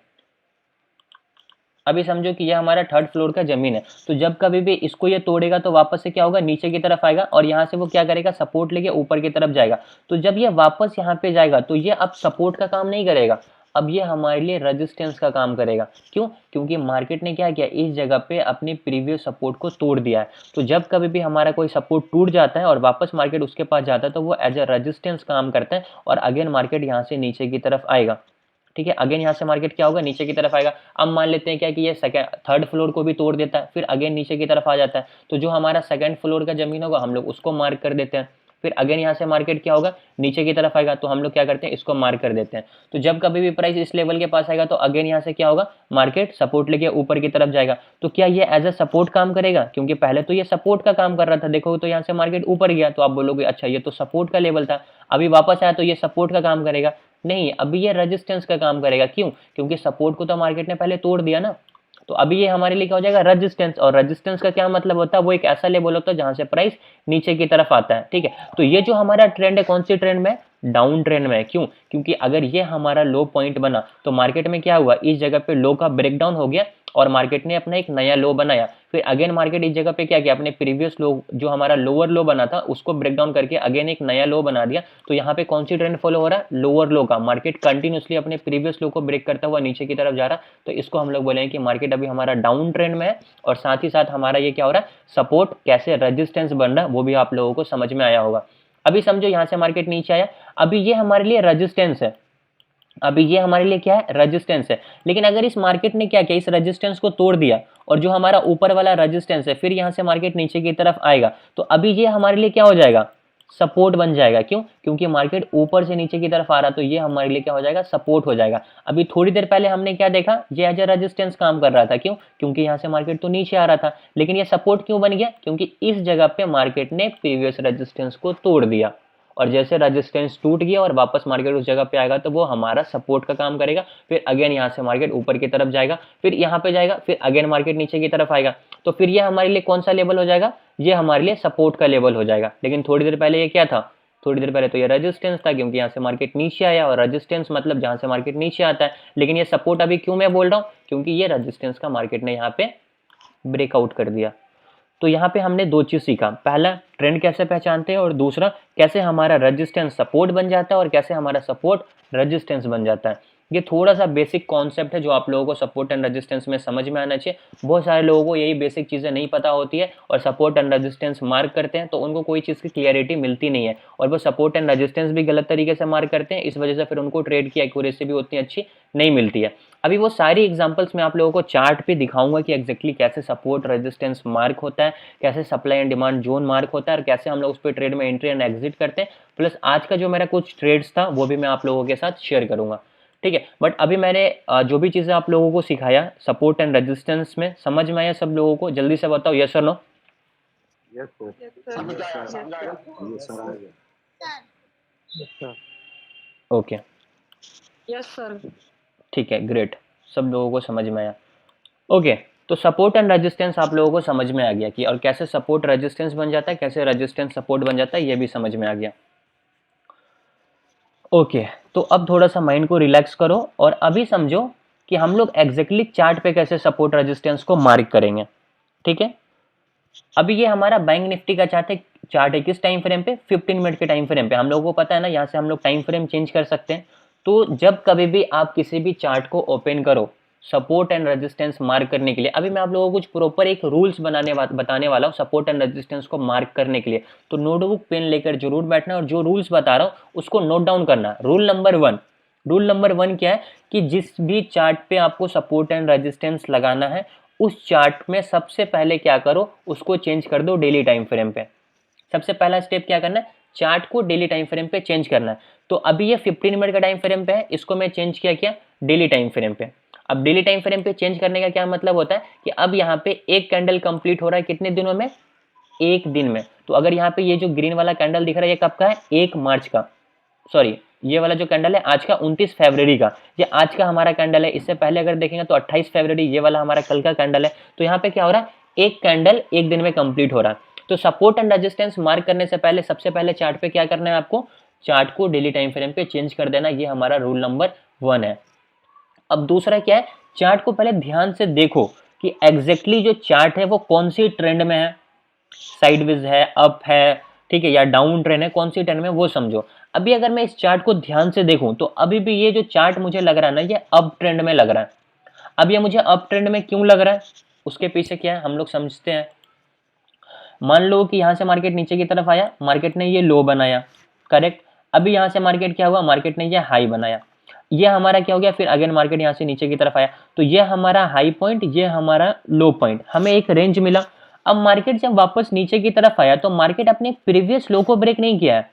अभी समझो कि ये हमारा थर्ड फ्लोर का जमीन है, तो जब कभी भी इसको ये तोड़ेगा तो वापस से क्या होगा, नीचे की तरफ आएगा और यहाँ से वो क्या करेगा, सपोर्ट लेके ऊपर की तरफ जाएगा। तो जब ये वापस यहाँ पे जाएगा तो ये अब सपोर्ट का काम नहीं करेगा, अब ये हमारे लिए रेजिस्टेंस का काम करेगा। क्यों? क्योंकि मार्केट ने क्या किया, इस जगह पे अपने प्रीवियस सपोर्ट को तोड़ दिया है। तो जब कभी भी हमारा कोई सपोर्ट टूट जाता है और वापस मार्केट उसके पास जाता है तो वो एज अ रेजिस्टेंस काम करता है और अगेन मार्केट यहाँ से नीचे की तरफ आएगा, ठीक है। अगेन यहाँ से मार्केट क्या होगा, नीचे की तरफ आएगा। अब मान लेते हैं क्या कि ये थर्ड फ्लोर को भी तोड़ देता है, फिर अगेन नीचे की तरफ आ जाता है। तो जो हमारा सेकंड फ्लोर का जमीन होगा हम लोग उसको मार्क कर देते हैं। फिर अगेन यहाँ से मार्केट क्या होगा, नीचे की तरफ आएगा, तो हम लोग क्या करते हैं, इसको मार्क कर देते हैं। तो जब कभी भी प्राइस इस लेवल के पास आएगा तो अगेन यहाँ से क्या होगा, मार्केट सपोर्ट लेके ऊपर की तरफ जाएगा। तो क्या ये एज अ सपोर्ट काम करेगा, क्योंकि पहले तो ये सपोर्ट का काम कर रहा था, देखो तो यहाँ से मार्केट ऊपर गया तो आप बोलोगे अच्छा ये तो सपोर्ट का लेवल था, अभी वापस आया तो ये सपोर्ट का काम करेगा। नहीं, अभी ये रेजिस्टेंस का काम करेगा। क्यों? क्योंकि सपोर्ट को तो मार्केट ने पहले तोड़ दिया ना, तो अभी ये हमारे लिए क्या हो जाएगा, रेजिस्टेंस। और रेजिस्टेंस का क्या मतलब होता है, वो एक ऐसा लेवल होता है जहां से प्राइस नीचे की तरफ आता है। ठीक है, तो ये जो हमारा ट्रेंड है कौन सी ट्रेंड में, डाउन ट्रेंड में है। क्यों? क्योंकि अगर ये हमारा लो पॉइंट बना तो मार्केट में क्या हुआ, इस जगह पे लो का ब्रेकडाउन हो गया और मार्केट ने अपना एक नया लो बनाया। फिर अगेन मार्केट इस जगह पे क्या किया, अपने प्रीवियस लो जो हमारा लोअर लो बना था उसको ब्रेकडाउन करके अगेन एक नया लो बना दिया। तो यहाँ पे कौन सी ट्रेंड फॉलो हो रहा है, लोअर लो का। मार्केट कंटिन्यूसली अपने प्रीवियस लो को ब्रेक करता हुआ नीचे की तरफ जा रहा। तो इसको हम लोग बोलेंगे कि मार्केट अभी हमारा डाउन ट्रेंड में है, और साथ ही साथ हमारा ये क्या हो रहा है, सपोर्ट कैसे रेजिस्टेंस बन रहा है वो भी आप लोगों को समझ में आया होगा। अभी समझो यहाँ से मार्केट नीचे आया, अभी ये हमारे लिए रेजिस्टेंस है, अभी ये हमारे लिए क्या है, रेजिस्टेंस है। लेकिन अगर इस मार्केट ने क्या किया, इस रेजिस्टेंस को तोड़ दिया और जो हमारा ऊपर वाला रेजिस्टेंस है फिर यहाँ से मार्केट नीचे की तरफ आएगा, तो अभी ये हमारे लिए क्या हो जाएगा, सपोर्ट बन जाएगा। क्यों? क्योंकि मार्केट ऊपर से नीचे की तरफ आ रहा, तो ये हमारे लिए क्या हो जाएगा, सपोर्ट हो जाएगा। अभी थोड़ी देर पहले हमने क्या देखा, ये एज ए रेजिस्टेंस काम कर रहा था। क्यों? क्योंकि यहाँ से मार्केट तो नीचे आ रहा था, लेकिन ये सपोर्ट क्यों बन गया, क्योंकि इस जगह पे मार्केट ने प्रीवियस रेजिस्टेंस को तोड़ दिया। और जैसे रेजिस्टेंस टूट गया और वापस मार्केट उस जगह पे आएगा तो वो हमारा सपोर्ट का काम करेगा। फिर अगेन यहाँ से मार्केट ऊपर की तरफ जाएगा, फिर यहाँ पे जाएगा, फिर अगेन मार्केट नीचे की तरफ आएगा। तो फिर ये हमारे लिए कौन सा लेवल हो जाएगा, ये हमारे लिए सपोर्ट का लेवल हो जाएगा। लेकिन थोड़ी देर पहले ये क्या था, थोड़ी देर पहले तो ये रेजिस्टेंस था, क्योंकि यहाँ से मार्केट नीचे आया, और रेजिस्टेंस मतलब जहाँ से मार्केट नीचे आता है। लेकिन ये सपोर्ट अभी क्यों मैं बोल रहा हूँ, क्योंकि ये रेजिस्टेंस का मार्केट ने यहाँ पे ब्रेकआउट कर दिया। तो यहाँ पे हमने दो चीज़ सीखा, पहला ट्रेंड कैसे पहचानते हैं, और दूसरा कैसे हमारा रेजिस्टेंस सपोर्ट बन जाता है और कैसे हमारा सपोर्ट रेजिस्टेंस बन जाता है। ये थोड़ा सा बेसिक कॉन्सेप्ट है जो आप लोगों को सपोर्ट एंड रेजिस्टेंस में समझ में आना चाहिए। बहुत सारे लोगों को यही बेसिक चीज़ें नहीं पता होती है और सपोर्ट एंड रेजिस्टेंस मार्क करते हैं तो उनको कोई चीज़ की क्लियरिटी मिलती नहीं है, और वो सपोर्ट एंड रेजिस्टेंस भी गलत तरीके से मार्क करते हैं। इस वजह से फिर उनको ट्रेड की एक्यूरेसी भी उतनी अच्छी नहीं मिलती है। अभी वो सारी एग्जांपल्स मैं आप लोगों को चार्ट पे दिखाऊंगा कि एग्जैक्टली कैसे सपोर्ट रेजिस्टेंस मार्क होता है, कैसे supply and demand zone mark होता है, और कैसे हम लोग उस पर ट्रेड में एंट्री एंड एग्जिट करते हैं। प्लस आज का जो मेरा कुछ ट्रेड्स था वो भी मैं आप लोगों के साथ शेयर करूंगा। ठीक है, बट अभी मैंने जो भी चीज़ें आप लोगों को सिखाया सपोर्ट एंड रेजिस्टेंस में, समझ में आया सब लोगों को? जल्दी से बताओ, यस और नो? Okay,
yes sir.
ठीक है, ग्रेट, सब लोगों को समझ में आया। ओके, तो सपोर्ट एंड रेजिस्टेंस आप लोगों को समझ में आ गया कि और कैसे सपोर्ट रेजिस्टेंस बन जाता है, कैसे रेजिस्टेंस सपोर्ट बन जाता है, ये भी समझ में आ गया। ओके, तो अब थोड़ा सा माइंड को रिलैक्स करो और अभी समझो कि हम लोग एग्जैक्टली चार्ट पे कैसे सपोर्ट रेजिस्टेंस को मार्क करेंगे। ठीक है, अभी ये हमारा बैंक निफ्टी का चार्ट है किस टाइम फ्रेम पे, 15 मिनट के टाइम फ्रेम पे। हम लोगों को पता है ना, यहाँ से हम लोग टाइम फ्रेम चेंज कर सकते हैं। तो जब कभी भी आप किसी भी चार्ट को ओपन करो सपोर्ट एंड रेजिस्टेंस मार्क करने के लिए, अभी मैं आप लोगों को कुछ प्रॉपर एक रूल्स बताने वाला हूँ सपोर्ट एंड रेजिस्टेंस को मार्क करने के लिए। तो नोटबुक पेन लेकर जरूर बैठना और जो रूल्स बता रहा हूँ उसको नोट डाउन करना। रूल नंबर वन क्या है कि जिस भी चार्ट पे आपको सपोर्ट एंड रेजिस्टेंस लगाना है उस चार्ट में सबसे पहले क्या करो, उसको चेंज कर दो डेली टाइम फ्रेम पे। सबसे पहला स्टेप क्या करना है, चार्ट को डेली टाइम फ्रेम पे चेंज करना है। तो अभी ये 15 मिनट का टाइम फ्रेम पे है, इसको मैं चेंज किया डेली टाइम फ्रेम पे। अब डेली टाइम फ्रेम पे चेंज करने का क्या मतलब होता है कि अब यहाँ पे एक कैंडल कंप्लीट हो रहा है कितने दिनों में, एक दिन में। तो अगर यहाँ पे ये जो ग्रीन वाला कैंडल दिख रहा है ये कब का है, 1 मार्च का, सॉरी ये वाला जो कैंडल है आज का 29 फरवरी का, ये आज का हमारा कैंडल है। इससे पहले अगर देखेंगे तो 28 फरवरी ये वाला हमारा कल का कैंडल है। तो यहाँ पे क्या हो रहा है, एक कैंडल एक दिन में कंप्लीट हो रहा है। तो सपोर्ट एंड रेजिस्टेंस मार्क करने से पहले सबसे पहले चार्ट पे क्या करना है, आपको चार्ट को डेली टाइम फ्रेम पे चेंज कर देना। ये हमारा रूल नंबर 1 है। अब दूसरा क्या है, चार्ट को पहले ध्यान से देखो कि एग्जैक्टली जो चार्ट है वो कौन सी ट्रेंड में है, साइडवेज है, अप है, ठीक है, या डाउन ट्रेंड है, कौन सी ट्रेंड में वो समझो। अभी अगर मैं इस चार्ट को ध्यान से देखूं तो अभी भी ये जो चार्ट मुझे लग रहा है ना ये अप ट्रेंड में लग रहा है। अब ये मुझे अप ट्रेंड में क्यों लग रहा है, उसके पीछे क्या है हम लोग समझते हैं। मान लो कि यहाँ से मार्केट नीचे की तरफ आया, मार्केट ने ये लो बनाया, करेक्ट। अभी यहाँ से मार्केट क्या हुआ, मार्केट ने ये हाई बनाया, ये हमारा क्या हो गया, फिर अगेन मार्केट यहाँ से नीचे की तरफ आया। तो ये हमारा हाई पॉइंट, ये हमारा लो पॉइंट, हमें एक रेंज मिला। अब मार्केट जब वापस नीचे की तरफ आया तो मार्केट अपने प्रीवियस लो को ब्रेक नहीं किया है,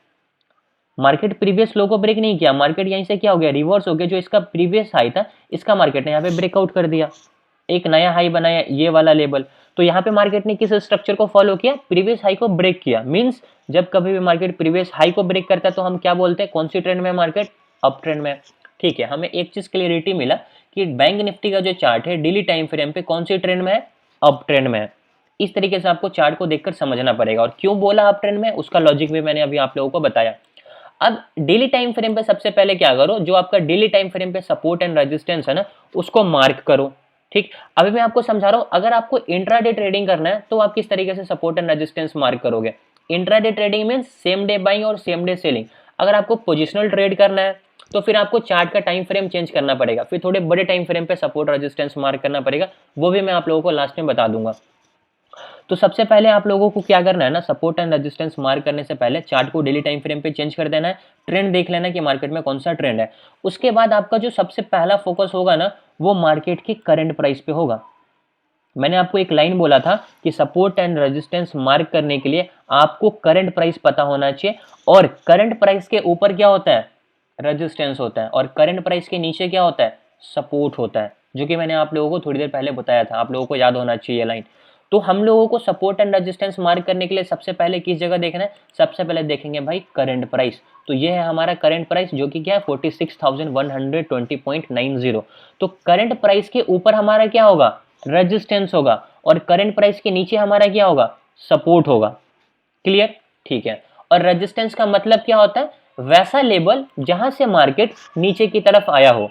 मार्केट प्रीवियस लो को ब्रेक नहीं किया, मार्केट यहीं से क्या हो गया, रिवर्स हो गया, जो इसका प्रीवियस हाई था इसका मार्केट ने यहाँ पे ब्रेकआउट कर दिया, एक नया हाई बनाया ये वाला लेवल। तो यहाँ पे मार्केट ने किस स्ट्रक्चर को फॉलो किया, प्रीवियस हाई को ब्रेक किया। मींस जब कभी भी मार्केट प्रीवियस हाई को ब्रेक करता है तो हम क्या बोलते हैं, कौन सी ट्रेंड में मार्केट, अप ट्रेंड में। ठीक है, हमें एक चीज क्लियरिटी मिला कि बैंक निफ्टी का जो चार्ट है डेली टाइम फ्रेम पे कौन सी ट्रेंड में है, अप ट्रेंड में है। इस तरीके से आपको चार्ट को देखकर समझना पड़ेगा, और क्यों बोला अप ट्रेंड में उसका लॉजिक भी मैंने अभी आप लोगों को बताया। अब डेली टाइम फ्रेम पे सबसे पहले क्या करो, जो आपका डेली टाइम फ्रेम पे सपोर्ट एंड रेजिस्टेंस है ना उसको मार्क करो। ठीक, अभी मैं आपको समझा रहा हूं, अगर आपको इंट्राडे ट्रेडिंग करना है तो आप किस तरीके से सपोर्ट एंड रेजिस्टेंस मार्क करोगे। Intraday trading means same day buying और सेम डे सेलिंग। अगर आपको पोजिशनल ट्रेड करना है तो फिर आपको चार्ट का टाइम फ्रेम चेंज करना पड़ेगा, फिर थोड़े बड़े टाइम फ्रेम पे सपोर्ट रेजिस्टेंस मार्क करना पड़ेगा, वो भी मैं आप लोगों को लास्ट में बता दूंगा। तो सबसे पहले आप लोगों को क्या करना है ना, सपोर्ट एंड रेजिस्टेंस मार्क करने से पहले चार्ट को डेली टाइम फ्रेम पे चेंज कर देना है, ट्रेंड देख लेना कि मार्केट में कौन सा ट्रेंड है। उसके बाद आपका जो सबसे पहला फोकस होगा ना वो मार्केट की करंट प्राइस पे होगा। मैंने आपको एक लाइन बोला था कि सपोर्ट एंड रेजिस्टेंस मार्क करने के लिए आपको करंट प्राइस पता होना चाहिए, और करंट प्राइस के ऊपर क्या होता है, रेजिस्टेंस होता है, और करंट प्राइस के नीचे क्या होता है, सपोर्ट होता है, जो कि मैंने आप लोगों को थोड़ी देर पहले बताया था, आप लोगों को याद होना चाहिए लाइन। तो हम लोगों को सपोर्ट एंड रेजिस्टेंस मार्क करने के लिए सबसे पहले किस जगह देखना है, सबसे पहले देखेंगे भाई करंट प्राइस। तो ये है हमारा करंट प्राइस जो कि क्या है 46,120.90। तो करंट प्राइस के ऊपर हमारा क्या होगा, रेजिस्टेंस होगा, और करंट प्राइस के नीचे हमारा क्या होगा, सपोर्ट होगा। क्लियर, ठीक है। और रेजिस्टेंस का मतलब क्या होता है, वैसा लेवल जहां से मार्केट नीचे की तरफ आया हो,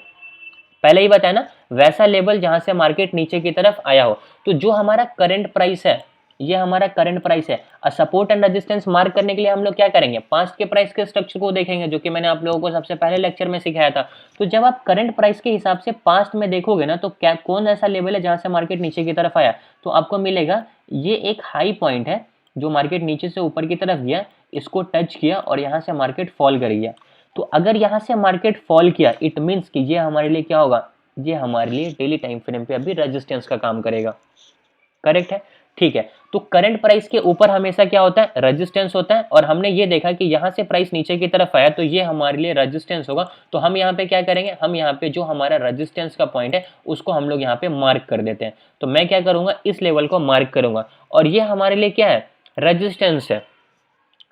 पहले ही बताया ना, वैसा लेवल जहां से मार्केट नीचे की तरफ आया हो। तो जो हमारा करंट प्राइस है, ये हमारा करंट प्राइस है। और सपोर्ट एंड रेजिस्टेंस मार्क करने के लिए हम लोग क्या करेंगे, पास्ट के प्राइस के स्ट्रक्चर को देखेंगे, जो कि मैंने आप लोगों को सबसे पहले लेक्चर में सिखाया था। तो जब आप करंट प्राइस के हिसाब से पास्ट में देखोगे ना, तो क्या कौन ऐसा लेवल है जहां से मार्केट नीचे की तरफ आया, तो आपको मिलेगा ये एक हाई पॉइंट है जो मार्केट नीचे से ऊपर की तरफ गया, इसको टच किया और यहाँ से मार्केट फॉल कर गया। तो अगर यहाँ से मार्केट फॉल किया, इट मीन्स कि ये हमारे लिए क्या होगा, ये हमारे लिए डेली टाइम फ्रेम पे अभी रेजिस्टेंस का काम करेगा। करेक्ट है, ठीक है। तो करंट प्राइस के ऊपर हमेशा क्या होता है, रेजिस्टेंस होता है, और हमने ये देखा कि यहाँ से प्राइस नीचे की तरफ आया तो ये हमारे लिए रेजिस्टेंस होगा। तो हम यहाँ पे क्या करेंगे, हम यहाँ पे जो हमारा रेजिस्टेंस का पॉइंट है उसको हम लोग यहाँ पे मार्क कर देते हैं। तो मैं क्या करूंगा, इस लेवल को मार्क करूंगा, और ये हमारे लिए क्या है, रेजिस्टेंस है।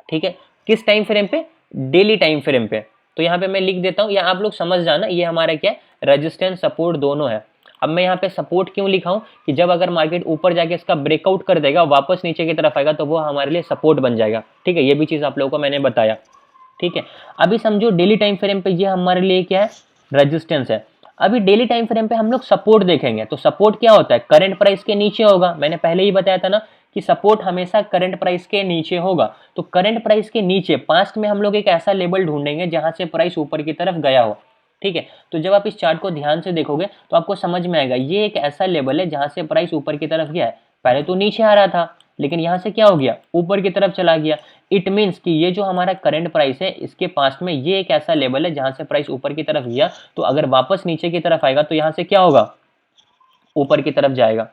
ठीक है, किस टाइम फ्रेम पे, डेली टाइम फ्रेम पे। तो यहाँ पे मैं लिख देता हूँ, या आप लोग समझ जाना, ये हमारा क्या है, रेजिस्टेंस सपोर्ट दोनों है। अब मैं यहाँ पे सपोर्ट क्यों लिखा हूँ, कि जब अगर मार्केट ऊपर जाके इसका ब्रेकआउट कर देगा, वापस नीचे की तरफ आएगा, तो वो हमारे लिए सपोर्ट बन जाएगा। ठीक है, ये भी चीज आप लोगों को मैंने बताया। ठीक है, अभी समझो डेली टाइम फ्रेम पे ये हमारे लिए क्या है, रेजिस्टेंस है। अभी डेली टाइम फ्रेम पे हम लोग सपोर्ट देखेंगे। तो सपोर्ट क्या होता है, करंट प्राइस के नीचे होगा। मैंने पहले ही बताया था ना कि सपोर्ट हमेशा करंट प्राइस के नीचे होगा। तो करंट प्राइस के नीचे पास्ट में हम लोग एक ऐसा लेवल ढूंढेंगे जहां से प्राइस ऊपर की तरफ गया हो। ठीक है, तो जब आप इस चार्ट को ध्यान से देखोगे तो आपको समझ में आएगा, ये एक ऐसा लेवल है जहां से प्राइस ऊपर की तरफ गया है। पहले तो नीचे आ रहा था, लेकिन यहां से क्या हो गया, ऊपर की तरफ चला गया। इट मीन्स कि ये जो हमारा करंट प्राइस है, इसके पास में ये एक ऐसा लेवल है जहां से प्राइस ऊपर की तरफ गया। तो अगर वापस नीचे की तरफ आएगा तो यहां से क्या होगा, ऊपर की तरफ जाएगा।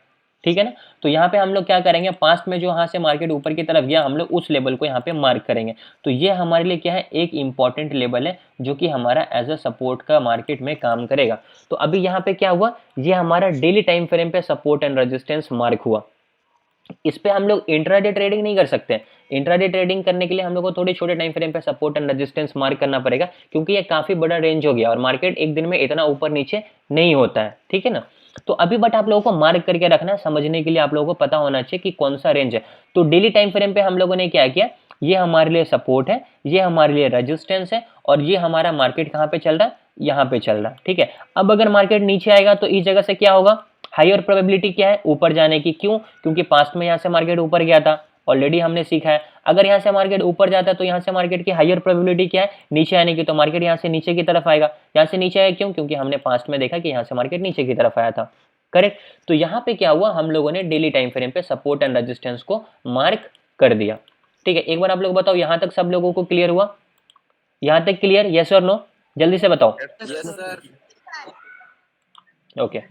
ठीक है ना, तो यहाँ पे हम लोग क्या करेंगे, पास्ट में जो यहाँ से मार्केट ऊपर की तरफ गया, हम लोग उस लेवल को यहाँ पे मार्क करेंगे। तो ये हमारे लिए क्या है, एक इंपॉर्टेंट लेवल है जो कि हमारा एज अ सपोर्ट का मार्केट में काम करेगा। तो अभी यहाँ पे क्या हुआ, ये हमारा डेली टाइम फ्रेम पे सपोर्ट एंड रेजिस्टेंस मार्क हुआ। इस पे हम लोग इंट्राडे ट्रेडिंग नहीं कर सकते। इंट्राडे ट्रेडिंग करने के लिए हम लोग को थोड़े छोटे टाइम फ्रेम पे सपोर्ट एंड रेजिस्टेंस मार्क करना पड़ेगा, क्योंकि ये काफी बड़ा रेंज हो गया और मार्केट एक दिन में इतना ऊपर नीचे नहीं होता है। ठीक है ना, तो अभी बट आप लोगों को मार्क करके रखना है, समझने के लिए आप लोगों को पता होना चाहिए कि कौन सा रेंज है। तो डेली टाइम फ्रेम पे हम लोगों ने क्या किया, ये हमारे लिए सपोर्ट है, ये हमारे लिए रेजिस्टेंस है, और ये हमारा मार्केट कहाँ पे चल रहा है, यहाँ पे चल रहा है। ठीक है, अब अगर मार्केट नीचे आएगा तो इस जगह से क्या होगा, हायर प्रोबेबिलिटी क्या है, ऊपर जाने की। क्यों, क्योंकि पास्ट में यहाँ से मार्केट ऊपर गया था, ऑलरेडी हमने सीखा है। अगर यहाँ से मार्केट ऊपर जाता है तो यहाँ से मार्केट की हायर प्रोबेबिलिटी क्या है, नीचे आने की। तो मार्केट यहाँ से नीचे की तरफ आएगा। यहाँ से नीचे आया क्यों, क्योंकि हमने पास्ट में देखा कि यहाँ से मार्केट नीचे की तरफ आया था। करेक्ट, तो यहाँ पे क्या हुआ, हम लोगों ने डेली टाइम फ्रेम पे सपोर्ट एंड रेजिस्टेंस को मार्क कर दिया। ठीक है, एक बार आप लोग बताओ, यहाँ तक सब लोगों को क्लियर हुआ, यहाँ तक क्लियर, यस और नो, जल्दी से बताओ।
Yes sir.
ओके,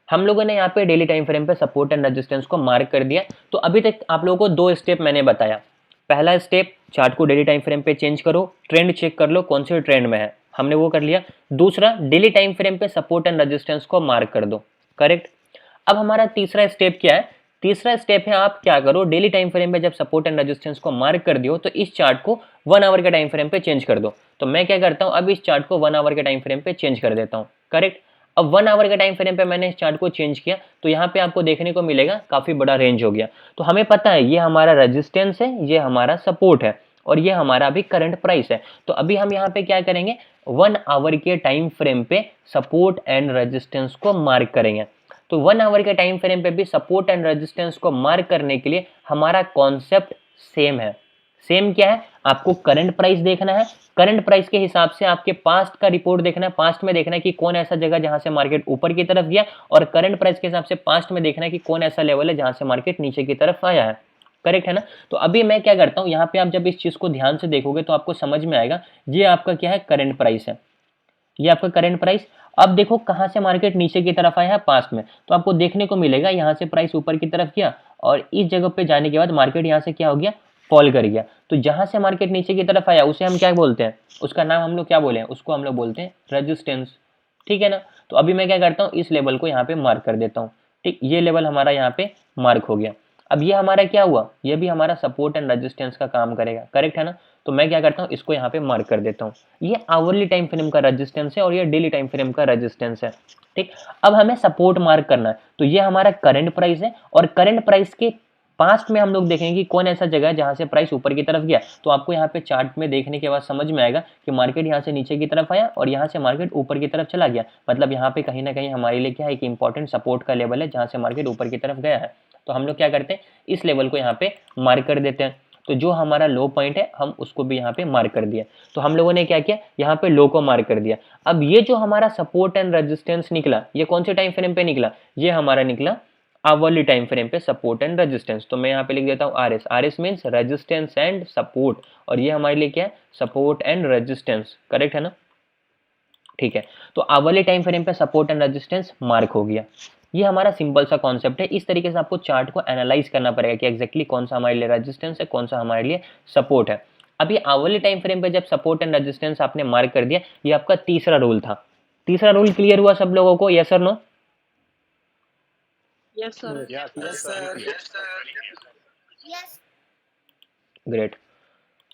हम लोगों ने यहाँ पे डेली टाइम फ्रेम पे सपोर्ट एंड रेजिस्टेंस को मार्क कर दिया। तो अभी तक आप लोगों को 2 स्टेप मैंने बताया। पहला स्टेप, चार्ट को डेली टाइम फ्रेम पे चेंज करो, ट्रेंड चेक कर लो कौन से ट्रेंड में है, हमने वो कर लिया। दूसरा, डेली टाइम फ्रेम पे सपोर्ट एंड रेजिस्टेंस को मार्क कर दो, करेक्ट। अब हमारा तीसरा स्टेप क्या है? तीसरा स्टेप है आप क्या करो, डेली टाइम फ्रेम पे जब सपोर्ट एंड रेजिस्टेंस को मार्क कर दियो तो इस चार्ट को 1 आवर के टाइम फ्रेम पे चेंज कर दो। तो मैं क्या करता हूँ, अब इस चार्ट को 1 आवर के टाइम फ्रेम पे चेंज कर देता हूँ, करेक्ट। अब 1 आवर के टाइम फ्रेम पे मैंने इस चार्ट को चेंज किया तो यहाँ पे आपको देखने को मिलेगा काफी बड़ा रेंज हो गया। तो हमें पता है ये हमारा रेजिस्टेंस है, ये हमारा सपोर्ट है और ये हमारा अभी करंट प्राइस है। तो अभी हम यहाँ पे क्या करेंगे, 1 आवर के टाइम फ्रेम पे सपोर्ट एंड रेजिस्टेंस को मार्क करेंगे। तो 1 आवर के टाइम फ्रेम पे भी सपोर्ट एंड रेजिस्टेंस को मार्क करने के लिए हमारा कॉन्सेप्ट सेम है। सेम क्या है, आपको करंट प्राइस देखना है, करंट प्राइस के हिसाब से आपके पास्ट का रिपोर्ट देखना है, पास्ट में देखना है कि कौन ऐसा जगह जहां से मार्केट ऊपर की तरफ गया, और करंट प्राइस के हिसाब से पास्ट में देखना है कि कौन ऐसा लेवल है जहां से मार्केट नीचे की तरफ आया है, करेक्ट है ना। तो अभी मैं क्या करता हूं, यहाँ पे आप जब इस चीज को ध्यान से देखोगे तो आपको समझ में आएगा ये आपका क्या है, करंट प्राइस है, ये आपका करंट प्राइस। अब देखो कहां से मार्केट नीचे की तरफ आया है, पास्ट में, तो आपको देखने को मिलेगा यहाँ से प्राइस ऊपर की तरफ गया और इस जगह पे जाने के बाद मार्केट यहाँ से क्या हो गया, फॉल कर गया। तो जहां से मार्केट नीचे की तरफ आया उसे हम क्या बोलते हैं, उसका नाम हम लोग क्या बोले हैं, उसको हम लोग बोलते हैं रेजिस्टेंस, ठीक है ना। तो अभी मैं क्या करता हूँ, इस लेवल को यहाँ पे मार्क कर देता हूँ, ठीक, ये लेवल हमारा यहाँ पे मार्क हो गया। अब ये हमारा क्या हुआ, ये भी हमारा सपोर्ट एंड रेजिस्टेंस का काम करेगा, करेक्ट है ना। तो मैं क्या करता हूँ, इसको यहाँ पे मार्क कर देता हूँ। ये आवरली टाइम फ्रेम का रेजिस्टेंस है और ये डेली टाइम फ्रेम का रेजिस्टेंस है, ठीक। अब हमें सपोर्ट मार्क करना है, तो ये हमारा करंट प्राइस है और करंट प्राइस के पास्ट में हम लोग देखेंगे कि कौन ऐसा जगह है जहां से प्राइस ऊपर की तरफ गया। तो आपको यहाँ पे चार्ट में देखने के बाद समझ में आएगा कि मार्केट यहाँ से नीचे की तरफ आया और यहाँ से मार्केट ऊपर की तरफ चला गया, मतलब यहाँ पे कहीं ना कहीं हमारे लिए क्या है, एक इंपॉर्टेंट सपोर्ट का लेवल है जहां से मार्केट ऊपर की तरफ गया है। तो हम लोग क्या करते हैं, इस लेवल को यहाँ पे मार्क कर देते हैं। तो जो हमारा लो पॉइंट है हम उसको भी यहाँ पे मार्क कर दिया। तो हम लोगों ने क्या किया, यहाँ पे लो को मार्क कर दिया। अब ये जो हमारा सपोर्ट एंड रेजिस्टेंस निकला, ये कौन से टाइम फ्रेम पे निकला, ये हमारा निकला आवरली टाइम फ्रेम पे सपोर्ट एंड रेजिस्टेंस। तो मैं यहाँ पे लिख देता हूँ R S, R S means resistance and support, और ये हमारे लिए क्या है, सपोर्ट एंड रेजिस्टेंस, करेक्ट है ना, ठीक है। तो आवरली टाइम फ्रेम पे सपोर्ट एंड रेजिस्टेंस मार्क हो गया। ये हमारा सिंपल सा कॉन्सेप्ट है। इस तरीके से आपको चार्ट को एनालाइज करना पड़ेगा कि एग्जैक्टली कौन सा हमारे लिए रेजिस्टेंस है, कौन सा हमारे लिए सपोर्ट है। अभी आवरली टाइम फ्रेम पे जब सपोर्ट एंड रेजिस्टेंस आपने मार्क कर दिया, ये आपका तीसरा रूल था। तीसरा रूल क्लियर हुआ सब लोगों को, यस और no?
Yes, sir.
Yes,
Yes, sir.
Great,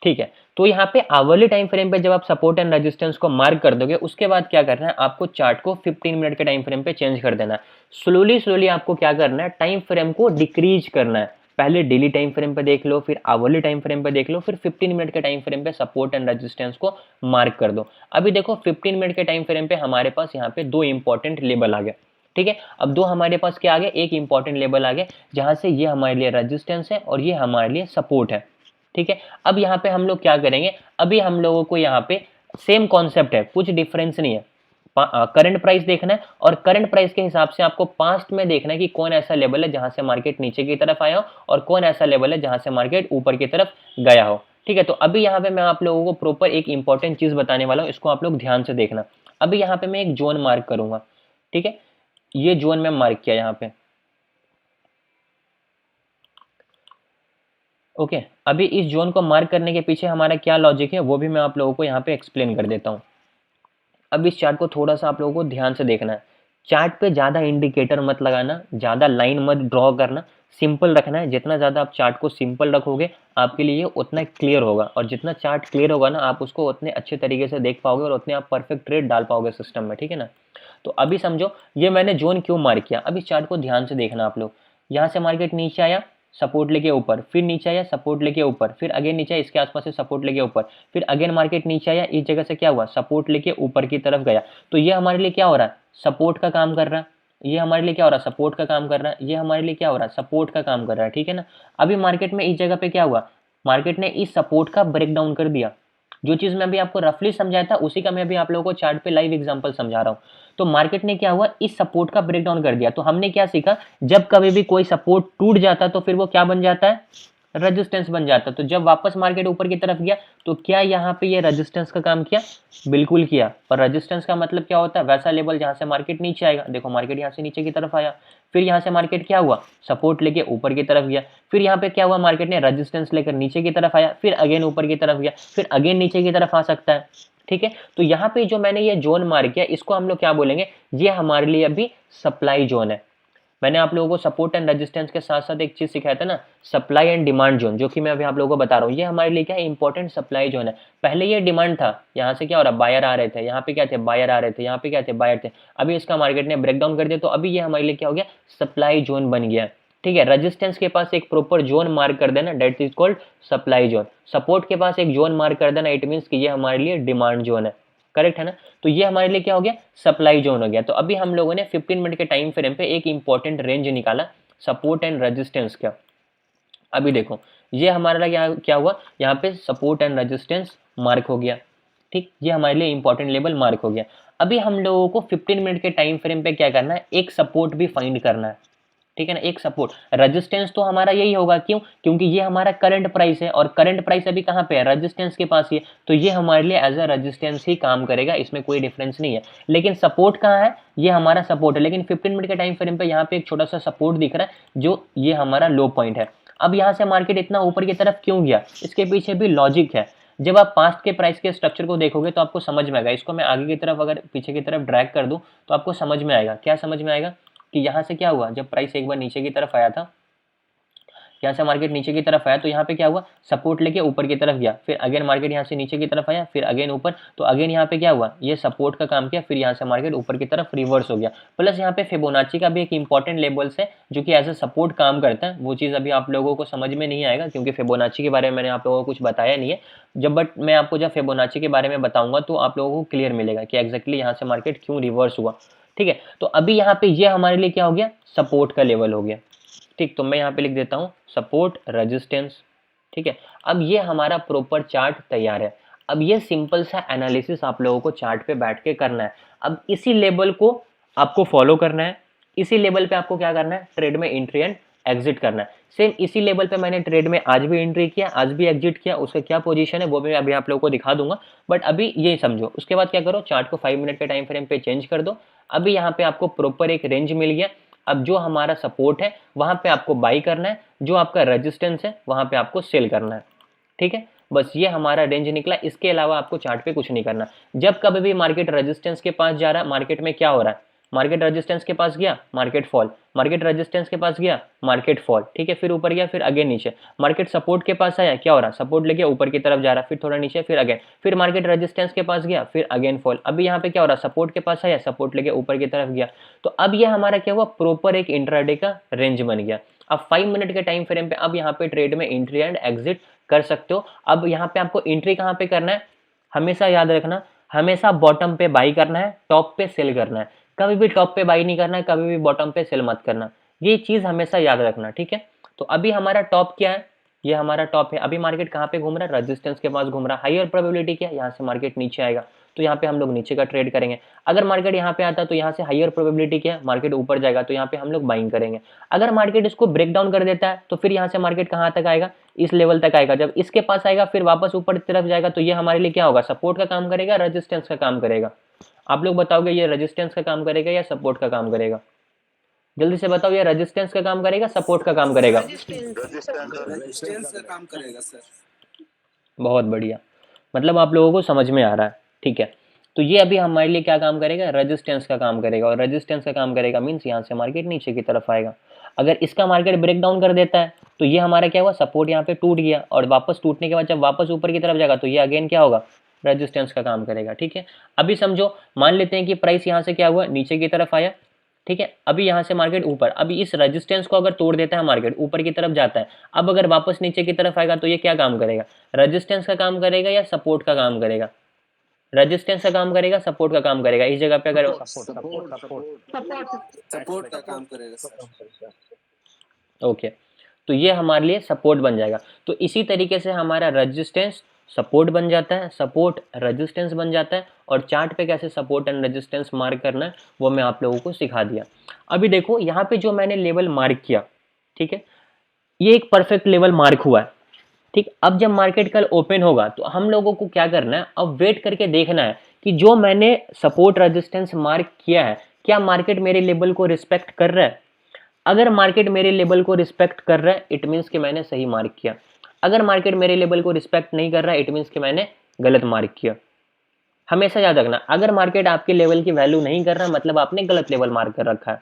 ठीक है। तो यहाँ पे आवरली टाइम फ्रेम पे जब आप सपोर्ट एंड रेजिस्टेंस को मार्क कर दोगे, उसके बाद क्या करना है, आपको चार्ट को 15 मिनट के टाइम फ्रेम पे चेंज कर देना है। स्लोली स्लोली आपको क्या करना है, टाइम फ्रेम को डिक्रीज करना है। पहले डेली टाइम फ्रेम पे देख लो, फिर आवरली टाइम फ्रेम पे देख लो, फिर 15 मिनट के टाइम फ्रेम पे सपोर्ट एंड रेजिस्टेंस को मार्क कर दो। अभी देखो 15 मिनट के टाइम फ्रेम पे हमारे पास यहाँ पे 2 इंपॉर्टेंट लेवल आ गए, ठीक है। अब 2 हमारे पास क्या आ गए, एक इंपॉर्टेंट लेवल आ गया जहां से ये हमारे लिए रेजिस्टेंस है और ये हमारे लिए सपोर्ट है, ठीक है। अब यहाँ पे हम लोग क्या करेंगे, अभी हम लोगों को यहाँ पे सेम कॉन्सेप्ट है, कुछ डिफरेंस नहीं है। करंट प्राइस देखना है और करंट प्राइस के हिसाब से आपको पास्ट में देखना है कि कौन ऐसा लेवल है जहां से मार्केट नीचे की तरफ आया हो और कौन ऐसा लेवल है जहां से मार्केट ऊपर की तरफ गया हो, ठीक है। तो अभी यहाँ पे मैं आप लोगों को प्रॉपर एक इंपॉर्टेंट चीज बताने वाला हूँ, इसको आप लोग ध्यान से देखना। अभी यहाँ पे मैं एक जोन मार्क करूंगा, ठीक है, ये जोन में मार्क किया यहाँ पे, ओके। अभी इस जोन को मार्क करने के पीछे हमारा क्या लॉजिक है वो भी मैं आप लोगों को यहाँ पे एक्सप्लेन कर देता हूँ। अब इस चार्ट को थोड़ा सा आप लोगों को ध्यान से देखना है। चार्ट पे ज़्यादा इंडिकेटर मत लगाना, ज़्यादा लाइन मत ड्रॉ करना, सिंपल रखना है। जितना ज़्यादा आप चार्ट को सिंपल रखोगे आपके लिए उतना क्लियर होगा, और जितना चार्ट क्लियर होगा ना आप उसको उतने अच्छे तरीके से देख पाओगे और उतने आप परफेक्ट ट्रेड डाल पाओगे सिस्टम में, ठीक है ना। तो अभी समझो ये मैंने जोन क्यों मार्क किया। अब इस चार्ट को ध्यान से देखना आप लोग। यहाँ से मार्केट नीचे आया, सपोर्ट लेके ऊपर, फिर नीचे आया, सपोर्ट लेके ऊपर, फिर अगेन नीचे आया, इसके आसपास से सपोर्ट लेके ऊपर, फिर अगेन मार्केट नीचे आया, इस जगह से क्या हुआ, सपोर्ट लेके ऊपर की तरफ गया। तो ये हमारे लिए क्या हो रहा है, सपोर्ट का काम कर रहा है। ये हमारे लिए क्या हो रहा है, सपोर्ट का काम कर रहा है। ये हमारे लिए क्या हो रहा है, सपोर्ट का काम कर रहा है, ठीक है ना। अभी मार्केट में इस जगह पे क्या हुआ, मार्केट ने इस सपोर्ट का ब्रेक डाउन कर दिया। जो चीज मैं अभी आपको रफली समझाया था उसी का मैं अभी आप लोगों को चार्ट पे लाइव एग्जांपल समझा रहा हूँ। तो मार्केट ने क्या हुआ, इस सपोर्ट का ब्रेक डाउन कर दिया। तो हमने क्या सीखा, जब कभी भी कोई सपोर्ट टूट जाता है तो फिर वो क्या बन जाता है, रेजिस्टेंस बन जाता। तो जब वापस मार्केट ऊपर की तरफ गया तो क्या यहाँ पे ये रेजिस्टेंस का काम किया? बिल्कुल किया। पर रेजिस्टेंस का मतलब क्या होता है? वैसा लेवल जहाँ से मार्केट नीचे आएगा। देखो मार्केट यहाँ से नीचे की तरफ आया, फिर यहाँ से मार्केट क्या हुआ? सपोर्ट लेके ऊपर की तरफ गया, फिर यहाँ पे क्या हुआ? मार्केट ने रेजिस्टेंस लेकर नीचे की तरफ आया, फिर अगेन ऊपर की तरफ गया, फिर अगेन नीचे की तरफ आ सकता है। ठीक है, तो यहाँ पे जो मैंने ये जोन मार्क किया इसको हम लोग क्या बोलेंगे? ये हमारे लिए अभी सप्लाई जोन है। मैंने आप लोगों को सपोर्ट एंड रेजिस्टेंस के साथ साथ एक चीज सिखाया था ना, सप्लाई एंड डिमांड जोन, जो कि मैं अभी आप लोगों को बता रहा हूँ। ये हमारे लिए क्या है? इंपॉर्टेंट सप्लाई जोन है। पहले ये डिमांड था, यहाँ से क्या हो रहा? बायर आ रहे थे, यहाँ पे क्या थे? बायर आ रहे थे, यहाँ पे क्या थे? बायर थे। अभी इसका मार्केट ने ब्रेक डाउन कर दिया, तो अभी ये हमारे लिए क्या हो गया? सप्लाई जोन बन गया। ठीक है, रेजिस्टेंस के पास एक प्रॉपर जोन मार्क कर देना, that is called supply zone. Support के पास एक जोन मार्क कर देना, इट मीन्स कि ये हमारे लिए डिमांड जोन है। करेक्ट है ना? तो ये हमारे लिए क्या हो गया? सप्लाई जोन हो गया। तो अभी हम लोगों ने 15 मिनट के टाइम फ्रेम पे एक इंपॉर्टेंट रेंज निकाला सपोर्ट एंड रेजिस्टेंस का। अभी देखो ये हमारा क्या हुआ? यहाँ पे सपोर्ट एंड रेजिस्टेंस मार्क हो गया। ठीक, ये हमारे लिए इंपॉर्टेंट लेवल मार्क हो गया। अभी हम लोगों को 15 मिनट के टाइम फ्रेम पे क्या करना है? एक सपोर्ट भी फाइंड करना है। ठीक है ना, एक सपोर्ट। रेजिस्टेंस तो हमारा यही होगा, क्यों? क्योंकि ये हमारा करंट प्राइस है और करंट प्राइस अभी कहाँ पे है? रेजिस्टेंस के पास ही है, तो ये हमारे लिए एज अ रेजिस्टेंस ही काम करेगा, इसमें कोई डिफरेंस नहीं है। लेकिन सपोर्ट कहाँ है? ये हमारा सपोर्ट है, लेकिन 15 मिनट के टाइम फ्रेम पे यहाँ पे एक छोटा सा सपोर्ट दिख रहा है, जो ये हमारा लो पॉइंट है। अब यहाँ से मार्केट इतना ऊपर की तरफ क्यों गया? इसके पीछे भी लॉजिक है। जब आप पास्ट के प्राइस के स्ट्रक्चर को देखोगे तो आपको समझ में आएगा। इसको मैं आगे की तरफ अगर पीछे की तरफ ड्रैग कर दूं तो आपको समझ में आएगा। क्या समझ में आएगा? कि यहाँ से क्या हुआ? जब प्राइस एक बार नीचे की तरफ आया था, यहाँ से मार्केट नीचे की तरफ आया, तो यहाँ पे क्या हुआ? सपोर्ट लेके ऊपर की तरफ गया, फिर अगेन मार्केट यहाँ से नीचे की तरफ आया, फिर अगेन ऊपर, तो अगेन यहाँ पे क्या हुआ? ये सपोर्ट का काम किया, फिर यहाँ से मार्केट ऊपर की तरफ रिवर्स हो गया। प्लस यहाँ पे फिबोनाची का भी एक इंपॉर्टेंट लेवल्स है जो कि एज ए सपोर्ट काम करता है। वो चीज़ अभी आप लोगों को समझ में नहीं आएगा क्योंकि फिबोनाची के बारे में मैंने आप लोगों को कुछ बताया नहीं है। बट मैं आपको जब फिबोनाची के बारे में बताऊंगा तो आप लोगों को क्लियर मिलेगा कि एग्जैक्टली यहाँ से मार्केट क्यों रिवर्स हुआ। ठीक है, तो अभी यहाँ पे ये हमारे लिए क्या हो गया? सपोर्ट का लेवल हो गया। ठीक, तो मैं यहाँ पे लिख देता हूँ सपोर्ट रेजिस्टेंस। ठीक है, अब ये हमारा प्रॉपर चार्ट तैयार है। अब ये सिंपल सा एनालिसिस आप लोगों को चार्ट पे बैठ के करना है। अब इसी लेवल को आपको फॉलो करना है, इसी लेवल पे आपको क्या करना है? ट्रेड में एंट्री एंड एग्जिट करना है। सेम इसी लेवल पे मैंने ट्रेड में आज भी एंट्री किया, आज भी एग्जिट किया। उसका क्या पोजीशन है वो भी अभी आप लोगों को दिखा दूंगा, बट अभी ये समझो। उसके बाद क्या करो? चार्ट को 5 मिनट के टाइम फ्रेम पे चेंज कर दो। अभी यहाँ पे आपको प्रॉपर एक रेंज मिल गया। अब जो हमारा सपोर्ट है वहां पे आपको बाई करना है, जो आपका रेजिस्टेंस है वहां पे आपको सेल करना है। ठीक है, बस ये हमारा रेंज निकला। इसके अलावा आपको चार्ट पे कुछ नहीं करना। जब कभी भी मार्केट रेजिस्टेंस के पास जा रहा है, मार्केट में क्या हो रहा है? मार्केट रेजिस्टेंस के पास गया, मार्केट फॉल, मार्केट रेजिस्टेंस के पास गया, मार्केट फॉल। ठीक है, फिर ऊपर गया, फिर अगेन नीचे। मार्केट सपोर्ट के पास आया, क्या हो रहा है? सपोर्ट लेके ऊपर की तरफ जा रहा है, फिर थोड़ा नीचे, फिर अगेन, फिर मार्केट रेजिस्टेंस के पास गया, फिर अगेन फॉल। अभी यहाँ पे क्या हो रहा है? सपोर्ट के पास आया, सपोर्ट लेके ऊपर की तरफ गया। तो अब ये हमारा क्या हुआ? प्रॉपर एक इंट्राडे का रेंज बन गया। अब 5 मिनट के टाइम फ्रेम पे अब यहाँ पे ट्रेड में एंट्री एंड एग्जिट कर सकते हो। अब यहाँ पे आपको एंट्री कहाँ पे करना है? हमेशा याद रखना, हमेशा बॉटम पे बाई करना है, टॉप पे सेल करना है। कभी भी टॉप पे बाई नहीं करना है, कभी भी बॉटम पे सेल मत करना। ये चीज हमेशा याद रखना, ठीक है? तो अभी हमारा टॉप क्या है? ये हमारा टॉप है। अभी मार्केट कहाँ पे घूम रहा है? रेजिस्टेंस के पास घूम रहा है। हाईयर प्रोबेबिलिटी क्या है? यहाँ से मार्केट नीचे आएगा, तो यहाँ पे हम लोग नीचे का ट्रेड करेंगे। अगर मार्केट यहाँ पे आता है तो यहाँ से हाईयर प्रोबेबिलिटी क्या है? मार्केट ऊपर जाएगा, तो यहाँ पे हम लोग बाइंग करेंगे। अगर मार्केट इसको ब्रेक डाउन कर देता है तो फिर यहाँ से मार्केट कहाँ तक आएगा? इस लेवल तक आएगा। जब इसके पास आएगा फिर वापस ऊपर की तरफ जाएगा, तो ये हमारे लिए क्या होगा? सपोर्ट का काम करेगा, रेजिस्टेंस का काम करेगा। आप लोग बताओगे ये रेजिस्टेंस का काम करेगा या सपोर्ट का काम करेगा? जल्दी से बताओ, ये रेजिस्टेंस का काम करेगा, सपोर्ट का काम करेगा?
रेजिस्टेंस का काम करेगा सर।
बहुत बढ़िया, मतलब आप लोगों को समझ में आ रहा है, ठीक है? तो ये अभी हमारे लिए क्या काम करेगा? रेजिस्टेंस का काम करेगा। और रेजिस्टेंस का काम करेगा मीन्स यहाँ से मार्केट नीचे की तरफ आएगा। अगर इसका मार्केट ब्रेक डाउन कर देता है तो ये हमारा क्या हुआ? सपोर्ट यहाँ पे टूट गया, और वापस टूटने के बाद जब वापस ऊपर की तरफ जाएगा तो ये अगेन क्या होगा? रेजिस्टेंस का काम करेगा, ठीक है? अभी समझो, मान लेते हैं कि प्राइस यहाँ से क्या हुआ? नीचे की तरफ आया, ठीक है? अभी यहाँ से मार्केट ऊपर, अभी इस रेजिस्टेंस को अगर तोड़ देता है मार्केट, ऊपर की तरफ जाता है। अब अगर वापस नीचे की तरफ आएगा तो ये क्या काम करेगा? रेजिस्टेंस का काम करेगा या सपोर्ट का काम करेगा? रेजिस्टेंस का काम करेगा, सपोर्ट का काम करेगा? इस जगह पे अगर
सपोर्ट का काम करेगा सर।
ओके, तो ये हमारे लिए सपोर्ट बन जाएगा। तो इसी तरीके से हमारा रेजिस्टेंस सपोर्ट बन जाता है, सपोर्ट रेजिस्टेंस बन जाता है। और चार्ट पे कैसे सपोर्ट एंड रेजिस्टेंस मार्क करना है वो मैं आप लोगों को सिखा दिया। अभी देखो यहाँ पे जो मैंने लेवल मार्क किया, ठीक है? ये एक परफेक्ट लेवल मार्क हुआ है, ठीक। अब जब मार्केट कल ओपन होगा तो हम लोगों को क्या करना है, अब वेट करके देखना है कि जो मैंने सपोर्ट रेजिस्टेंस मार्क किया है क्या मार्केट मेरे लेवल को रिस्पेक्ट कर रहा है। अगर मार्केट मेरे लेवल को रिस्पेक्ट कर रहा है इट मीन्स कि मैंने सही मार्क किया, अगर मार्केट मेरे लेवल को रिस्पेक्ट नहीं कर रहा है इट मीन्स कि मैंने गलत मार्क किया। हमेशा याद रखना, अगर मार्केट आपके लेवल की वैल्यू नहीं कर रहा मतलब आपने गलत लेवल मार्क कर रखा है।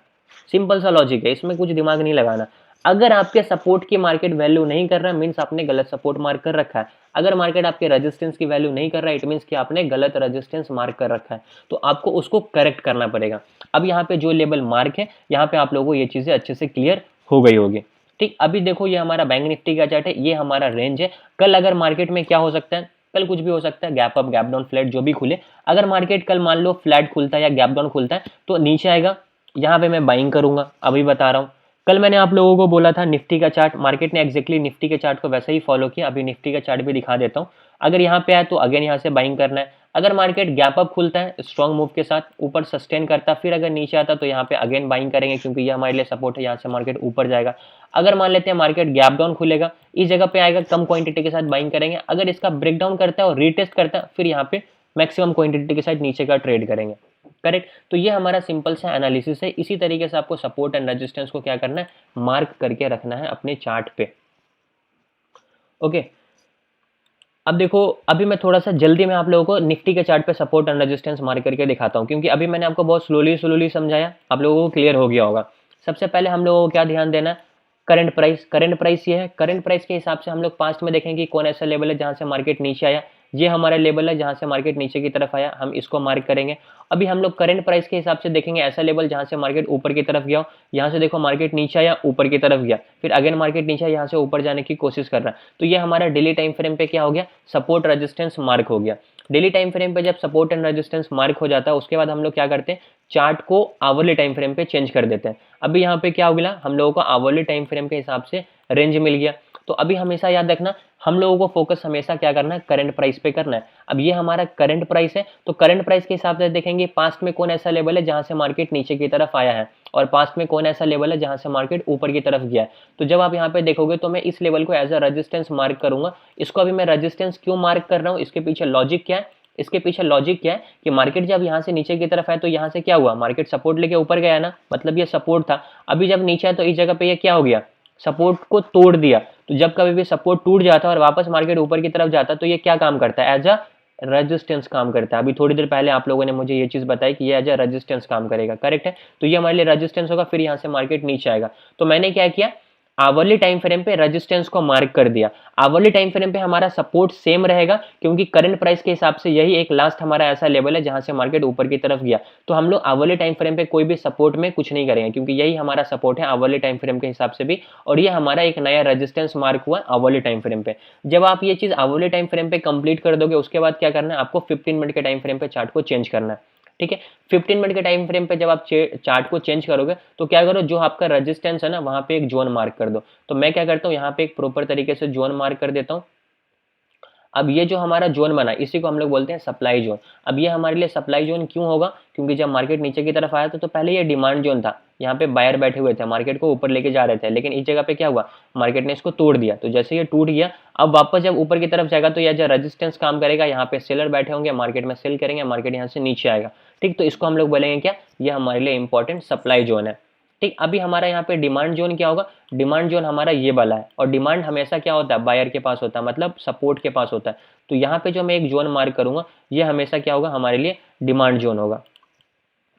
सिंपल सा लॉजिक है, इसमें कुछ दिमाग नहीं लगाना। अगर आपके सपोर्ट की मार्केट वैल्यू नहीं कर रहा मीन्स आपने गलत सपोर्ट मार्क कर रखा है। अगर मार्केट आपके रेजिस्टेंस की वैल्यू नहीं कर रहा है इट मीन्स कि आपने गलत रेजिस्टेंस मार्क कर रखा है, तो आपको उसको करेक्ट करना पड़ेगा। अब यहाँ पे जो लेवल मार्क है यहाँ पे आप लोगों को ये चीजें अच्छे से क्लियर हो गई होगी, ठीक। अभी देखो ये हमारा बैंक निफ्टी का चार्ट है, ये हमारा रेंज है। कल अगर मार्केट में क्या हो सकता है, कल कुछ भी हो सकता है, gap up gap down flat जो भी खुले। अगर मार्केट कल मान लो फ्लैट खुलता है या गैप डाउन खुलता है तो नीचे आएगा, यहाँ पे मैं बाइंग करूंगा, अभी बता रहा हूँ। कल मैंने आप लोगों को बोला था निफ्टी का चार्ट, मार्केट ने एक्जैक्टली निफ्टी के चार्ट को वैसे ही फॉलो किया। अभी निफ्टी का चार्ट भी दिखा देता हूँ। अगर यहाँ पे आए तो अगेन यहाँ से बाइंग करना है। अगर मार्केट गैप अप खुलता है स्ट्रॉन्ग मूव के साथ ऊपर सस्टेन करता, फिर अगर नीचे आता तो यहाँ पे अगेन बाइंग करेंगे क्योंकि ये हमारे लिए सपोर्ट है, यहाँ से मार्केट ऊपर जाएगा। अगर मान लेते हैं मार्केट गैप डाउन खुलेगा इस जगह पे आएगा, कम क्वांटिटी के साथ बाइंग करेंगे। अगर इसका ब्रेकडाउन करता है और रीटेस्ट करता है फिर यहाँ पे मैक्सिमम क्वांटिटी के साथ नीचे का ट्रेड करेंगे, करेक्ट। तो ये हमारा सिंपल सा एनालिसिस है। इसी तरीके से आपको सपोर्ट एंड रेजिस्टेंस को क्या करना है, मार्क करके रखना है अपने चार्ट पे, ओके। अब देखो अभी मैं थोड़ा सा जल्दी में आप लोगों को निफ्टी के चार्ट पे सपोर्ट एंड रेजिस्टेंस मार्क करके दिखाता हूँ, क्योंकि अभी मैंने आपको बहुत स्लोली समझाया, आप लोगों को क्लियर हो गया होगा। सबसे पहले हम लोगों को क्या ध्यान देना है, करंट प्राइस। करंट प्राइस ये है, करंट प्राइस के हिसाब से हम लोग पास्ट में देखेंगे कि कौन ऐसा लेवल है जहां से मार्केट नीचे आया। ये हमारा लेवल है जहां से मार्केट नीचे की तरफ आया, हम इसको मार्क करेंगे। अभी हम लोग करंट प्राइस के हिसाब से देखेंगे ऐसा लेवल जहां से मार्केट ऊपर की तरफ गया हो। यहाँ से देखो मार्केट नीचे आया ऊपर की तरफ गया, फिर अगेन मार्केट नीचे यहाँ से ऊपर जाने की कोशिश कर रहा है। तो ये हमारा डेली टाइम फ्रेम पे क्या हो गया, सपोर्ट रेजिस्टेंस मार्क हो गया। डेली टाइम फ्रेम पे जब सपोर्ट एंड रेजिस्टेंस मार्क हो जाता है उसके बाद हम लोग क्या करते हैं, चार्ट को आवरली टाइम फ्रेम पे चेंज कर देते हैं। अभी यहाँ पे क्या हो गया, हम लोगों को आवरली टाइम फ्रेम के हिसाब से रेंज मिल गया। तो अभी हमेशा याद रखना हम लोगों को फोकस हमेशा क्या करना है, करंट प्राइस पे करना है। अब ये हमारा करंट प्राइस है तो करंट प्राइस के हिसाब से देखेंगे पास्ट में कौन ऐसा लेवल है जहां से मार्केट नीचे की तरफ आया है और पास्ट में कौन ऐसा लेवल है जहां से मार्केट ऊपर की तरफ गया है। तो जब आप यहाँ पे देखोगे तो मैं इस लेवल को एज अ रेजिस्टेंस मार्क करूंगा। इसको अभी मैं रेजिस्टेंस क्यों मार्क कर रहा हूँ, इसके पीछे लॉजिक क्या है, इसके पीछे लॉजिक क्या है कि मार्केट जब यहाँ से नीचे की तरफ आया तो यहाँ से क्या हुआ, मार्केट सपोर्ट लेके ऊपर गया ना, मतलब ये सपोर्ट था। अभी जब नीचे आया तो इस जगह पे ये क्या हो गया, सपोर्ट को तोड़ दिया। तो जब कभी भी सपोर्ट टूट जाता है और वापस मार्केट ऊपर की तरफ जाता है तो ये क्या काम करता है, एज अ रेजिस्टेंस काम करता है। अभी थोड़ी देर पहले आप लोगों ने मुझे ये चीज बताई कि ये एज अ रेजिस्टेंस काम करेगा, करेक्ट है। तो ये हमारे लिए रेजिस्टेंस होगा, फिर यहाँ से मार्केट नीचे आएगा। तो मैंने क्या किया, आवरली टाइम फ्रेम पे रेजिस्टेंस को मार्क कर दिया। आवरली टाइम फ्रेम पे हमारा सपोर्ट सेम रहेगा क्योंकि करंट प्राइस के हिसाब से यही एक लास्ट हमारा ऐसा लेवल है जहां से मार्केट ऊपर की तरफ गया। तो हम लोग आवरली टाइम फ्रेम पे कोई भी सपोर्ट में कुछ नहीं करेंगे क्योंकि यही हमारा सपोर्ट है आवरली टाइम फ्रेम के हिसाब से भी, और ये हमारा एक नया रेजिस्टेंस मार्क हुआ आवरली टाइम फ्रेम पे। जब आप ये चीज आवरली टाइम फ्रेम पे कंप्लीट कर दोगे उसके बाद क्या करना है, आपको 15 मिनट के टाइम फ्रेम पे चार्ट को चेंज करना है, ठीक है। 15 मिनट के टाइम फ्रेम पे जब आप चार्ट को चेंज करोगे तो क्या करो, जो आपका रेजिस्टेंस है ना वहां पे एक जोन मार्क कर दो। तो मैं क्या करता हूँ, यहाँ पे एक प्रॉपर तरीके से जोन मार्क कर देता हूँ। अब ये जो हमारा जोन बना इसी को हम लोग बोलते हैं सप्लाई जोन। अब ये हमारे लिए सप्लाई जोन क्यों होगा, क्योंकि जब मार्केट नीचे की तरफ आया था तो पहले ये डिमांड जोन था, यहाँ पे बायर बैठे हुए थे, मार्केट को ऊपर लेके जा रहे थे, लेकिन इस जगह पे क्या हुआ, मार्केट ने इसको तोड़ दिया। तो जैसे ये टूट गया अब वापस जब ऊपर की तरफ जाएगा तो यह जो रेजिस्टेंस काम करेगा, यहाँ पे सेलर बैठे होंगे, मार्केट में सेल करेंगे, मार्केट यहाँ से नीचे आएगा, ठीक। तो इसको हम लोग बोलेंगे क्या, ये हमारे लिए इंपॉर्टेंट सप्लाई जोन है, ठीक। अभी हमारा यहाँ पे डिमांड जोन क्या होगा, डिमांड जोन हमारा ये वाला है, और डिमांड हमेशा क्या होता है, बायर के पास होता है, मतलब सपोर्ट के पास होता है। तो यहाँ पे जो मैं एक जोन मार्क करूंगा ये हमेशा क्या होगा, हमारे लिए डिमांड जोन होगा।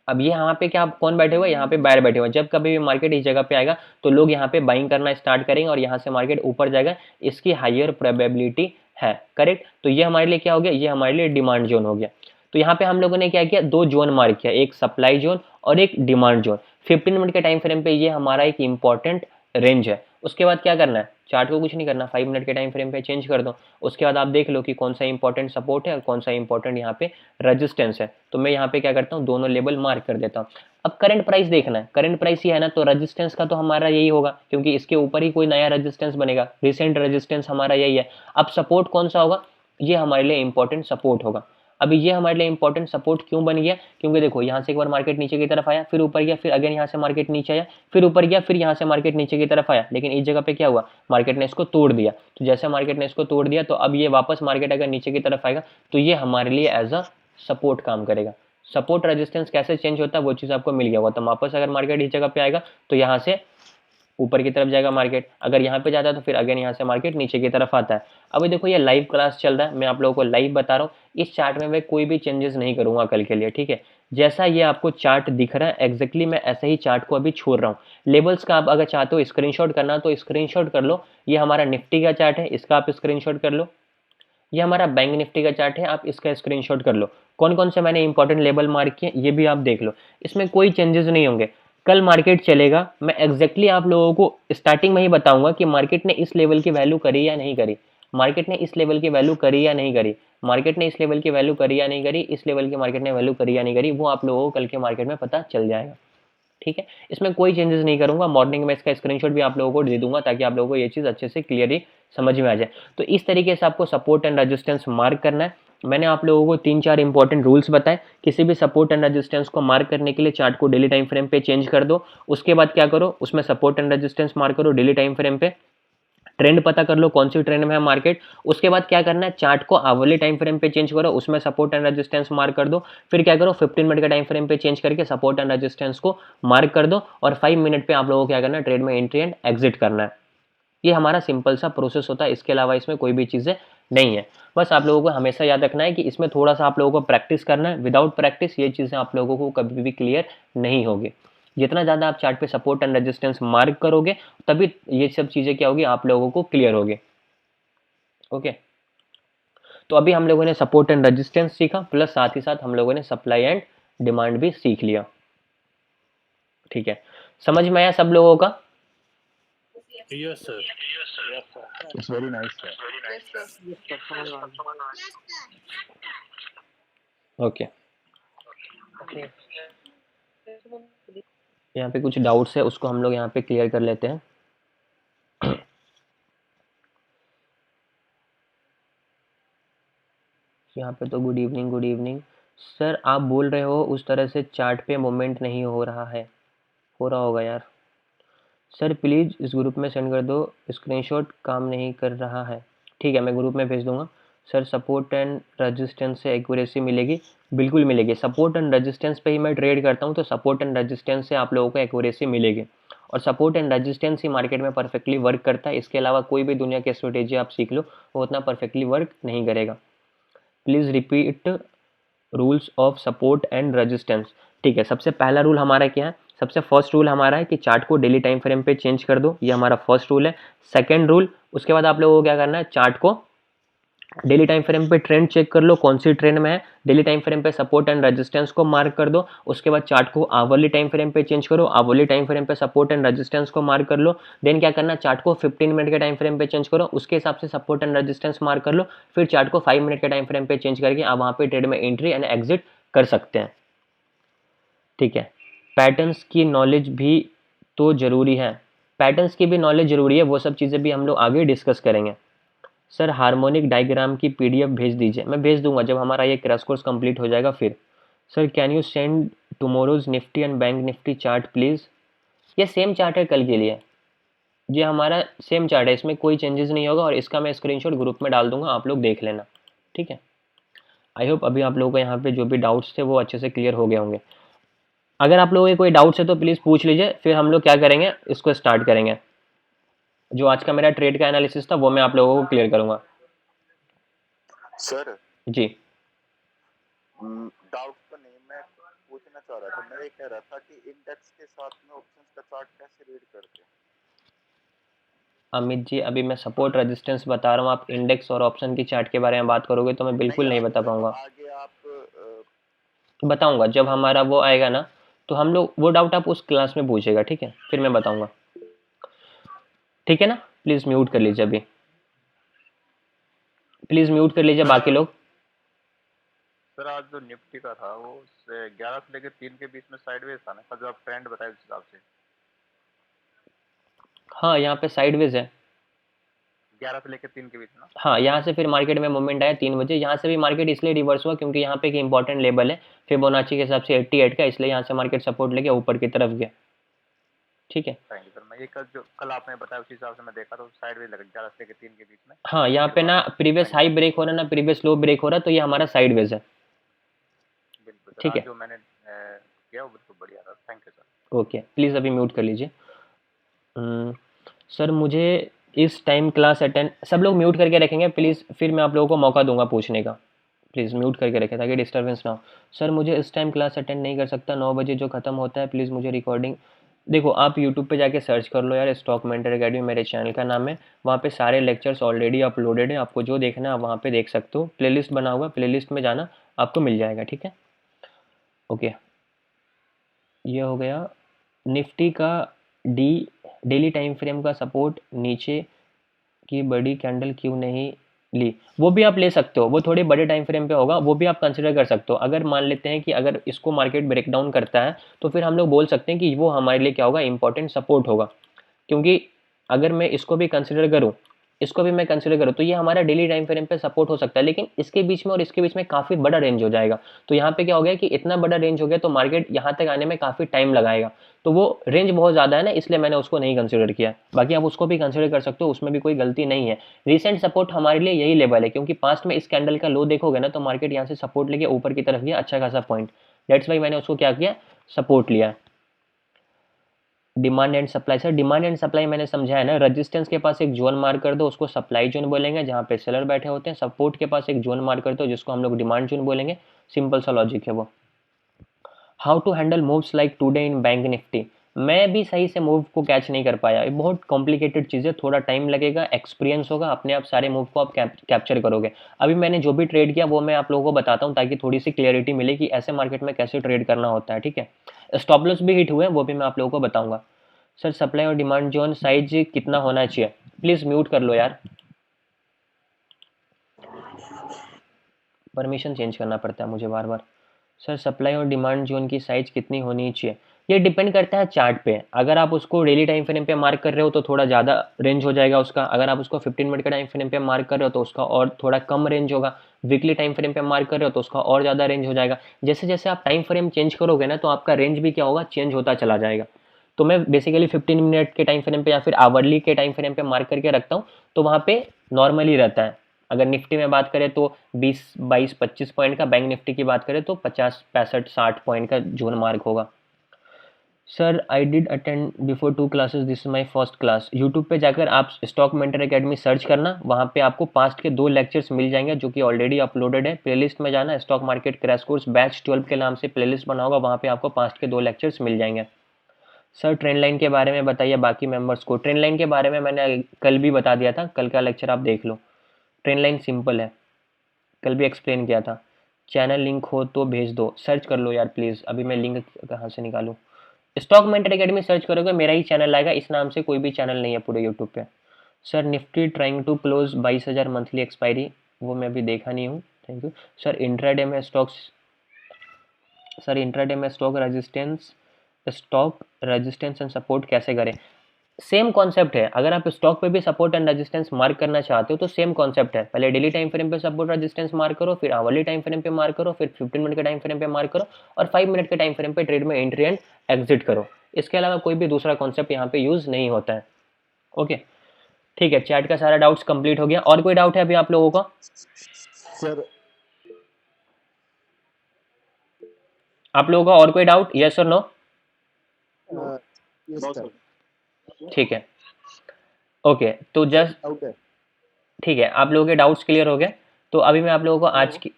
अब ये यहाँ पे क्या कौन बैठे हुए, यहाँ पे बायर बैठे हुए। जब कभी भी मार्केट इस जगह पे आएगा तो लोग यहाँ पे बाइंग करना स्टार्ट करेंगे और यहाँ से मार्केट ऊपर जाएगा, इसकी हायर प्रोबेबिलिटी है, करेक्ट। तो ये हमारे लिए क्या हो गया, ये हमारे लिए डिमांड जोन हो गया। तो यहाँ पे हम लोगों ने क्या किया, दो जोन मार्क किया, एक सप्लाई जोन और एक डिमांड जोन। 15 मिनट के टाइम फ्रेम पे ये हमारा एक इंपॉर्टेंट रेंज है। उसके बाद क्या करना है, चार्ट को कुछ नहीं करना, 5 मिनट के टाइम फ्रेम पे चेंज कर दो। उसके बाद आप देख लो कि कौन सा इंपॉर्टेंट सपोर्ट है और कौन सा इंपॉर्टेंट यहाँ पे रेजिस्टेंस है। तो मैं यहाँ पे क्या करता हूँ, दोनों लेवल मार्क कर देता हूँ। अब करंट प्राइस देखना है, करंट प्राइस ही है ना, तो रेजिस्टेंस का तो हमारा यही होगा क्योंकि इसके ऊपर ही कोई नया रेजिस्टेंस बनेगा, रिसेंट रेजिस्टेंस हमारा यही है। अब सपोर्ट कौन सा होगा, ये हमारे लिए इंपॉर्टेंट सपोर्ट होगा। अभी ये हमारे लिए इंपॉर्टेंट सपोर्ट क्यों बन गया, क्योंकि देखो यहाँ से एक बार मार्केट नीचे की तरफ आया, फिर ऊपर गया, फिर अगेन यहाँ से मार्केट नीचे आया, फिर ऊपर गया, फिर यहाँ से मार्केट नीचे की तरफ आया, लेकिन इस जगह पे क्या हुआ, मार्केट ने इसको तोड़ दिया। तो जैसे मार्केट ने इसको तोड़ दिया तो अब ये वापस मार्केट अगर नीचे की तरफ आएगा तो ये हमारे लिए एज अ सपोर्ट काम करेगा। सपोर्ट रेजिस्टेंस कैसे चेंज होता है वो चीज़ आपको मिल गया होगा। तो वापस अगर मार्केट इस जगह पे आएगा तो यहाँ से ऊपर की तरफ जाएगा मार्केट, अगर यहाँ पे जाता है तो फिर अगेन यहाँ से मार्केट नीचे की तरफ आता है। अभी देखो ये लाइव क्लास चल रहा है, मैं आप लोगों को लाइव बता रहा हूँ, इस चार्ट में मैं कोई भी चेंजेस नहीं करूंगा कल के लिए, ठीक है। जैसा ये आपको चार्ट दिख रहा है एग्जैक्टली मैं ऐसे ही चार्ट को अभी छोड़ रहा हूँ। लेवल्स का आप अगर चाहते हो स्क्रीनशॉट करना तो स्क्रीनशॉट कर लो, ये हमारा निफ्टी का चार्ट है, इसका आप स्क्रीनशॉट कर लो। ये हमारा बैंक निफ्टी का चार्ट है, आप इसका स्क्रीनशॉट कर लो। कौन कौन से मैंने इंपॉर्टेंट लेवल मार्क किए ये भी आप देख लो, इसमें कोई चेंजेस नहीं होंगे। कल मार्केट चलेगा, मैं एग्जैक्टली आप लोगों को स्टार्टिंग में ही बताऊंगा कि मार्केट ने इस लेवल की वैल्यू करी या नहीं करी, मार्केट ने इस लेवल की वैल्यू करी या नहीं करी, मार्केट ने इस लेवल की वैल्यू करी या नहीं करी, इस लेवल की मार्केट ने वैल्यू करी या नहीं करी, वो आप लोगों को कल के मार्केट में पता चल जाएगा, ठीक है। इसमें कोई चेंजेस नहीं करूंगा, मॉर्निंग में इसका स्क्रीनशॉट भी आप लोगों को दे दूंगा ताकि आप लोगों को ये चीज़ अच्छे से क्लियरली समझ में आ जाए। तो इस तरीके से आपको सपोर्ट एंड रेजिस्टेंस मार्क करना है। मैंने आप लोगों को 3-4 इंपॉर्टेंट रूल्स बताए, किसी भी सपोर्ट एंड रेजिस्टेंस को मार्क करने के लिए चार्ट को डेली टाइम फ्रेम पे चेंज कर दो, उसके बाद क्या करो, उसमें सपोर्ट एंड रेजिस्टेंस मार्क करो डेली टाइम फ्रेम पे, ट्रेंड पता कर लो कौन सी ट्रेंड में है मार्केट, उसके बाद क्या करना है, चार्ट को आवरली टाइम फ्रेम पे चेंज करो, उसमें सपोर्ट एंड रेजिस्टेंस मार्क कर दो, फिर क्या करो 15 मिनट का टाइम फ्रेम पे चेंज करके सपोर्ट एंड रेजिस्टेंस को मार्क कर दो, और 5 मिनट पे आप लोगों को क्या करना है, ट्रेड में एंट्री एंड एग्जिट करना है। ये हमारा सिंपल सा प्रोसेस होता है, इसके अलावा इसमें कोई भी चीज़ें नहीं है। बस आप लोगों को हमेशा याद रखना है कि इसमें थोड़ा सा आप लोगों को प्रैक्टिस करना है, विदाउट प्रैक्टिस ये चीज़ें आप लोगों को कभी भी क्लियर नहीं होगी। जितना ज़्यादा आप चार्ट पे सपोर्ट एंड रेजिस्टेंस मार्क करोगे तभी ये सब चीज़ें क्या होगी, आप लोगों को क्लियर होगी। ओके, तो अभी हम लोगों ने सपोर्ट एंड रेजिस्टेंस सीखा, प्लस साथ ही साथ हम लोगों ने सप्लाई एंड डिमांड भी सीख लिया, ठीक है। समझ में आया सब लोगों का?
Yes, sir. It's very nice, sir.
Okay, यहाँ पे कुछ डाउट्स है उसको हम लोग यहाँ पे क्लियर कर लेते हैं। यहाँ पे तो good evening, good evening sir, आप बोल रहे हो उस तरह से चार्ट पे मूवमेंट नहीं हो रहा है, हो रहा होगा यार। सर प्लीज़ इस ग्रुप में सेंड कर दो, स्क्रीनशॉट काम नहीं कर रहा है, ठीक है मैं ग्रुप में भेज दूंगा। सर सपोर्ट एंड रेजिस्टेंस से एक्यूरेसी मिलेगी, बिल्कुल मिलेगी, सपोर्ट एंड रेजिस्टेंस पे ही मैं ट्रेड करता हूँ, तो सपोर्ट एंड रेजिस्टेंस से आप लोगों को एक्यूरेसी मिलेगी, और support and resistance he market में परफेक्टली वर्क करता है, इसके अलावा कोई भी दुनिया की स्ट्रेटेजी आप सीख लो वो उतना परफेक्टली वर्क नहीं करेगा। Please repeat rules of support and resistance, ठीक है। सबसे पहला रूल हमारा क्या है, सबसे फर्स्ट रूल हमारा है कि चार्ट को डेली टाइम फ्रेम पे चेंज कर दो, ये हमारा फर्स्ट रूल है। सेकंड रूल, उसके बाद आप लोगों को क्या करना है, चार्ट को डेली टाइम फ्रेम पे ट्रेंड चेक कर लो कौन सी ट्रेंड में है, डेली टाइम फ्रेम पे सपोर्ट एंड रेजिस्टेंस को मार्क कर दो, उसके बाद चार्ट को आवरली टाइम फ्रेम पे चेंज करो, आवरली टाइम फ्रेम पे सपोर्ट एंड रेजिस्टेंस को मार्क कर लो, देन क्या करना, चार्ट को 15 मिनट के टाइम फ्रेम पे चेंज करो, उसके हिसाब से सपोर्ट एंड रेजिस्टेंस मार्क कर लो, फिर चार्ट को 5 मिनट के टाइम फ्रेम पे चेंज करके आप वहाँ पे ट्रेड में एंट्री एंड एग्जिट कर सकते हैं, ठीक है। पैटर्न्स की नॉलेज भी तो ज़रूरी है, पैटर्न्स की भी नॉलेज ज़रूरी है, वो सब चीज़ें भी हम लोग आगे डिस्कस करेंगे। सर हार्मोनिक डायग्राम की पीडीएफ भेज दीजिए, मैं भेज दूंगा जब हमारा ये क्रैश कोर्स कंप्लीट हो जाएगा फिर। Sir can you send tomorrow's Nifty and bank Nifty chart please, ये सेम चार्ट है कल के लिए, ये हमारा सेम चार्ट है, इसमें कोई चेंजेस नहीं होगा, और इसका मैं स्क्रीनशॉट ग्रुप में डाल दूंगा, आप लोग देख लेना, ठीक है। आई होप अभी आप लोगों को यहाँ पे जो भी डाउट्स थे वो अच्छे से क्लियर हो गए होंगे। अगर आप लोगों के कोई डाउट्स है तो प्लीज़ पूछ लीजिए, फिर हम लोग क्या करेंगे, इसको स्टार्ट करेंगे। जो आज का मेरा ट्रेड का एनालिसिस था वो मैं आप लोगों को क्लियर करूंगा।
सर
जी
डाउट तो नहीं, मैं पूछना चाह रहा था, मैं ये कह रहा था कि इंडेक्स के साथ में ऑप्शंस का चार्ट कैसे रीड करते हैं?
अमित जी, अभी मैं सपोर्ट रेजिस्टेंस बता रहा हूँ, आप इंडेक्स और ऑप्शन की चार्ट के बारे में बात करोगे तो मैं बिल्कुल नहीं बता पाऊंगा।
आगे आप
बताऊंगा जब हमारा वो आएगा ना, तो हम लोग वो डाउट आप उस क्लास में पूछेगा, ठीक है, फिर मैं बताऊंगा, ठीक है ना। प्लीज़ म्यूट कर लीजिए, अभी प्लीज़ म्यूट कर लीजिए बाकी लोग।
सर आज जो निफ्टी का था वो 11 से लेकर 3 के बीच में साइडवेज था ना, जो आप ट्रेंड बताए उस हिसाब से
हाँ यहाँ पे साइडवेज है,
11 से लेकर 3 के बीच ना।
हाँ, यहाँ से फिर मार्केट में मूवमेंट आया 3 बजे। यहाँ से भी मार्केट इसलिए रिवर्स हुआ क्योंकि यहाँ पे एक इंपॉर्टेंट लेवल है फिबोनाची के हिसाब से 88 का, इसलिए यहाँ से मार्केट सपोर्ट लेके ऊपर की तरफ गया। ठीक है,
थैंक यू सर। मैं ये कल आपने बताया उस हिसाब से मैं देखा तो साइड में लग 11 से लेकर 3 के बीच में।
हाँ यहाँ पे ना प्रीवियस हाई ब्रेक हो रहा है ना प्रीवियस लो ब्रेक हो रहा है, तो ये हमारा साइडवेज है।
बिल्कुल सर,
ठीक है,
आज जो मैंने किया वो बिल्कुल बढ़िया था। Thank you sir.
Okay, please अभी म्यूट कर लीजिए। सर मुझे इस टाइम क्लास अटेंड, सब लोग म्यूट करके रखेंगे प्लीज़, फिर मैं आप लोगों को मौका दूंगा पूछने का। प्लीज़ म्यूट करके रखें ताकि डिस्टर्बेंस ना हो। सर मुझे इस टाइम क्लास अटेंड नहीं कर सकता, 9 बजे जो ख़त्म होता है, प्लीज़ मुझे रिकॉर्डिंग। देखो आप यूट्यूब पे जाके सर्च कर लो यार, स्टॉक मेंटर अकेडमी मेरे चैनल का नाम है, वहाँ पे सारे लेक्चर्स ऑलरेडी अपलोडेड हैं, आपको जो देखना है आप वहाँ पे देख सकते हो। प्लेलिस्ट बना हुआ, प्लेलिस्ट में जाना आपको मिल जाएगा। ठीक है, ओके, ये हो गया। निफ्टी का डेली टाइम फ्रेम का सपोर्ट नीचे की बड़ी कैंडल क्यों नहीं ली, वो भी आप ले सकते हो, वो थोड़े बड़े टाइम फ्रेम पे होगा, वो भी आप कंसिडर कर सकते हो। अगर मान लेते हैं कि अगर इसको मार्केट ब्रेक डाउन करता है तो फिर हम लोग बोल सकते हैं कि वो हमारे लिए क्या होगा, इंपॉर्टेंट सपोर्ट होगा। क्योंकि अगर मैं इसको भी कंसिडर करूँ, इसको भी मैं कंसिडर करूँ, तो ये हमारा डेली टाइम फ्रेम पे सपोर्ट हो सकता है, लेकिन इसके बीच में और इसके बीच में काफ़ी बड़ा रेंज हो जाएगा। तो यहाँ पे क्या हो गया कि इतना बड़ा रेंज हो गया तो मार्केट यहाँ तक आने में काफ़ी टाइम लगाएगा, तो वो रेंज बहुत ज़्यादा है ना, इसलिए मैंने उसको नहीं कंसिडर किया। बाकी आप उसको भी कंसिडर कर सकते हो, उसमें भी कोई गलती नहीं है। रिसेंट सपोर्ट हमारे लिए यही लेवल है, क्योंकि पास्ट में इस कैंडल का लो देखोगे ना तो मार्केट यहाँ से सपोर्ट लेके ऊपर की तरफ गया अच्छा खासा पॉइंट, दैट्स वाई मैंने उसको क्या किया, सपोर्ट लिया। Demand and supply, sir demand and supply मैंने समझाया ना, रेजिस्टेंस के पास एक जोन मार्क कर दो, उसको सप्लाई जोन बोलेंगे जहाँ पे सेलर बैठे होते हैं। सपोर्ट के पास एक जोन मार्क कर दो जिसको हम लोग डिमांड जोन बोलेंगे। सिंपल सा लॉजिक है वो। How to handle moves like today in bank Nifty, मैं भी सही से मूव को कैच नहीं कर पाया, ये बहुत कॉम्प्लिकेटेड चीज़ है, थोड़ा टाइम लगेगा, एक्सपीरियंस होगा, अपने आप सारे मूव को आप कैप्चर करोगे। अभी मैंने जो भी ट्रेड किया वो मैं आप लोगों को बताता हूँ ताकि थोड़ी सी क्लियरिटी मिले कि ऐसे मार्केट में कैसे ट्रेड करना होता है। ठीक है, स्टॉप लॉस भी हिट हुए वो भी मैं आप लोगों को बताऊंगा। सर सप्लाई और डिमांड जोन साइज कितना होना चाहिए, प्लीज़ म्यूट कर लो यार, परमिशन चेंज करना पड़ता है मुझे बार बार। सर सप्लाई और डिमांड जोन की साइज कितनी होनी चाहिए, ये डिपेंड करता है चार्ट पे। अगर आप उसको डेली टाइम फ्रेम पे मार्क कर रहे हो तो थोड़ा ज़्यादा रेंज हो जाएगा उसका, अगर आप उसको 15 मिनट के टाइम फ्रेम पे मार्क कर रहे हो तो उसका और थोड़ा कम रेंज होगा, वीकली टाइम फ्रेम पे मार्क कर रहे हो तो उसका और ज़्यादा रेंज हो जाएगा। जैसे जैसे आप टाइम फ्रेम चेंज करोगे ना तो आपका रेंज भी क्या होगा, चेंज होता चला जाएगा। तो मैं बेसिकली 15 मिनट के टाइम फ्रेम पे या फिर आवरली के टाइम फ्रेम पे मार्क करके रखता हूँ, तो वहाँ पे नॉर्मली रहता है। अगर निफ्टी में बात करें तो 20, 22, 25 पॉइंट का, बैंक निफ्टी की बात करें तो 50, 65, 60 पॉइंट का जोन मार्क होगा। Sir I did attend before 2 classes, this is my first class. YouTube पे जाकर आप स्टॉक मेंटर एकेडमी सर्च करना, वहाँ पे आपको पास्ट के 2 लेक्चर्स मिल जाएंगे जो कि ऑलरेडी अपलोडेड है। प्लेलिस्ट में जाना, stock market crash course batch 12 के नाम से प्लेलिस्ट बना होगा, वहाँ पे आपको पास्ट के 2 लेक्चर्स मिल जाएंगे। सर ट्रेंड लाइन के बारे में बताइए बाकी मेंबर्स को। ट्रेंड लाइन के बारे में मैंने कल भी बता दिया था, कल का लेक्चर आप देख लो। ट्रेंड लाइन सिंपल है, कल भी एक्सप्लेन किया था। चैनल लिंक हो तो भेज दो, सर्च कर लो यार प्लीज़, अभी मैं लिंक कहाँ से निकालूँ। स्टॉक मेंटर एकेडमी सर्च करोगे मेरा ही चैनल आएगा, इस नाम से कोई भी चैनल नहीं है पूरे यूट्यूब पे। Sir Nifty trying to close 22,000 monthly expiry, वो मैं अभी देखा नहीं हूँ, थैंक यू। सर इंट्राडे में स्टॉक रेजिस्टेंस एंड सपोर्ट कैसे करें। सेम कॉन्सेप्ट है, अगर आप स्टॉक पे भी सपोर्ट एंड रेजिस्टेंस मार्क करना चाहते हो तो सेम कॉन्सेप्ट है। पहले डेली टाइम फ्रेम पे सपोर्ट रेजिस्टेंस मार्क करो, फिर आवरली टाइम फ्रेम पे मार्क करो, फिर 15 मिनट के टाइम फ्रेम पे मार्क करो, और 5 मिनट के टाइम फ्रेम पे ट्रेड में एंट्री एंड एग्जिट करो। इसके अलावा कोई भी दूसरा कॉन्सेप्ट यहाँ पे यूज नहीं होता है। ओके ठीक है, चैट का सारा डाउट्स कंप्लीट हो गया। और कोई डाउट है अभी आप लोगों का?
सर
आप लोगों का और कोई डाउट, यस और नो? ठीक है, ओके, तो जस्ट
आउट है।
ठीक है, आप लोगों के डाउट्स क्लियर हो गए। तो अभी मैं आप लोगों को आज की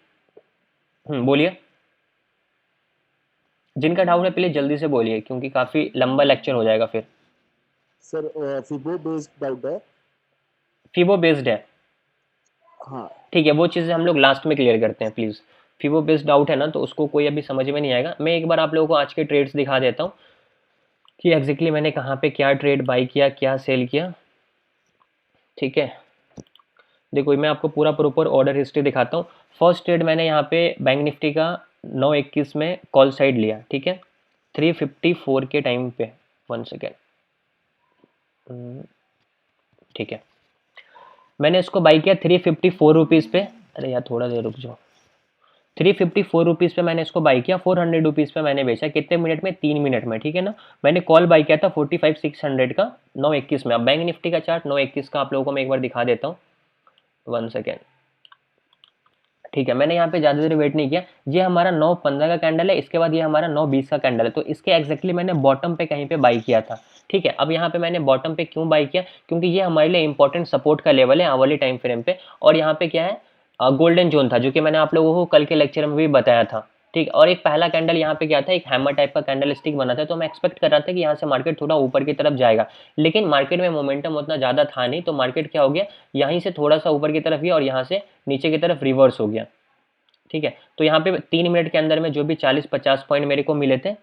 बोलिए, जिनका डाउट है पहले जल्दी से बोलिए क्योंकि काफ़ी लंबा लेक्चर हो जाएगा फिर।
सर फिबो बेस्ड डाउट है।
फीबो बेस्ड है,
हाँ
ठीक है, वो चीज़ें हम लोग लास्ट में क्लियर करते हैं प्लीज़। फीबो बेस्ड डाउट है ना तो उसको कोई अभी समझ में नहीं आएगा। मैं एक बार आप लोगों को आज के ट्रेड्स दिखा देता हूँ कि एग्जैक्टली मैंने कहाँ पे क्या ट्रेड बाई किया, क्या सेल किया। ठीक है, देखो मैं आपको पूरा प्रॉपर ऑर्डर हिस्ट्री दिखाता हूँ। फर्स्ट ट्रेड मैंने यहाँ पे बैंक निफ्टी का 9:21 में कॉल साइड लिया, ठीक है, 354 के टाइम पे। 1 सेकेंड, ठीक है, मैंने इसको बाई किया 354 रुपीज़ पे। अरे यार थोड़ा देर रुक जाओ। 354 रुपीज़ पे मैंने इसको बाई किया, 400 रुपीज़ पे मैंने बेचा। कितने मिनट में? 3 मिनट में, ठीक है ना। मैंने कॉल बाई किया था 45,600 का 9:21 में। अब बैंक निफ्टी का चार्ट 9:21 का आप लोगों को मैं एक बार दिखा देता हूँ, 1 सेकेंड। ठीक है, मैंने यहाँ पे ज़्यादा देर वेट नहीं किया। ये हमारा 9:15 का कैंडल है, इसके बाद ये हमारा 9:20 का कैंडल है। तो इसके एग्जैक्टली मैंने बॉटम पे कहीं पे बाई किया था, ठीक है। अब यहाँ पे मैंने बॉटम पे क्यों बाई किया? क्योंकि ये हमारे लिए इंपॉर्टेंट सपोर्ट का लेवल है आने टाइम फ्रेम पे। और यहाँ पे क्या है, गोल्डन जोन था, जो कि मैंने आप लोगों को कल के लेक्चर में भी बताया था, ठीक। और एक पहला कैंडल यहाँ पे क्या था, एक हैमर टाइप का कैंडल स्टिक बना था। तो मैं एक्सपेक्ट कर रहा था कि यहाँ से मार्केट थोड़ा ऊपर की तरफ जाएगा, लेकिन मार्केट में मोमेंटम उतना ज़्यादा था नहीं। तो मार्केट क्या हो गया, यहीं से थोड़ा सा ऊपर की तरफ गया और यहाँ से नीचे की तरफ रिवर्स हो गया, ठीक है। तो यहाँ पे 3 मिनट के अंदर में जो भी 40-50 पॉइंट मेरे को मिले थे,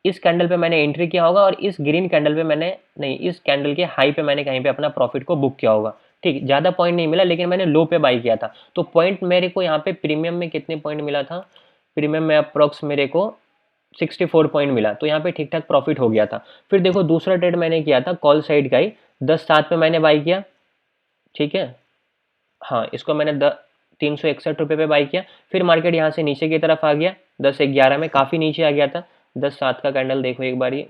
इस कैंडल पे मैंने एंट्री किया होगा और इस ग्रीन कैंडल पे मैंने नहीं, इस कैंडल के हाई पे मैंने कहीं पे अपना प्रॉफिट को बुक किया होगा, ठीक। ज़्यादा पॉइंट नहीं मिला, लेकिन मैंने लो पे बाई किया था। तो पॉइंट मेरे को यहाँ पे प्रीमियम में कितने पॉइंट मिला था? प्रीमियम में अप्रॉक्स मेरे को 64 पॉइंट मिला। तो यहाँ पे ठीक ठाक प्रॉफिट हो गया था। फिर देखो दूसरा ट्रेड मैंने किया था कॉल साइड का ही, 10:07 पे मैंने बाई किया, ठीक है। हाँ, इसको मैंने 361 रुपये पे बाई किया। फिर मार्केट यहाँ से नीचे की तरफ आ गया, 10:11 में काफ़ी नीचे आ गया था। 10:07 का कैंडल देखो एक बारी,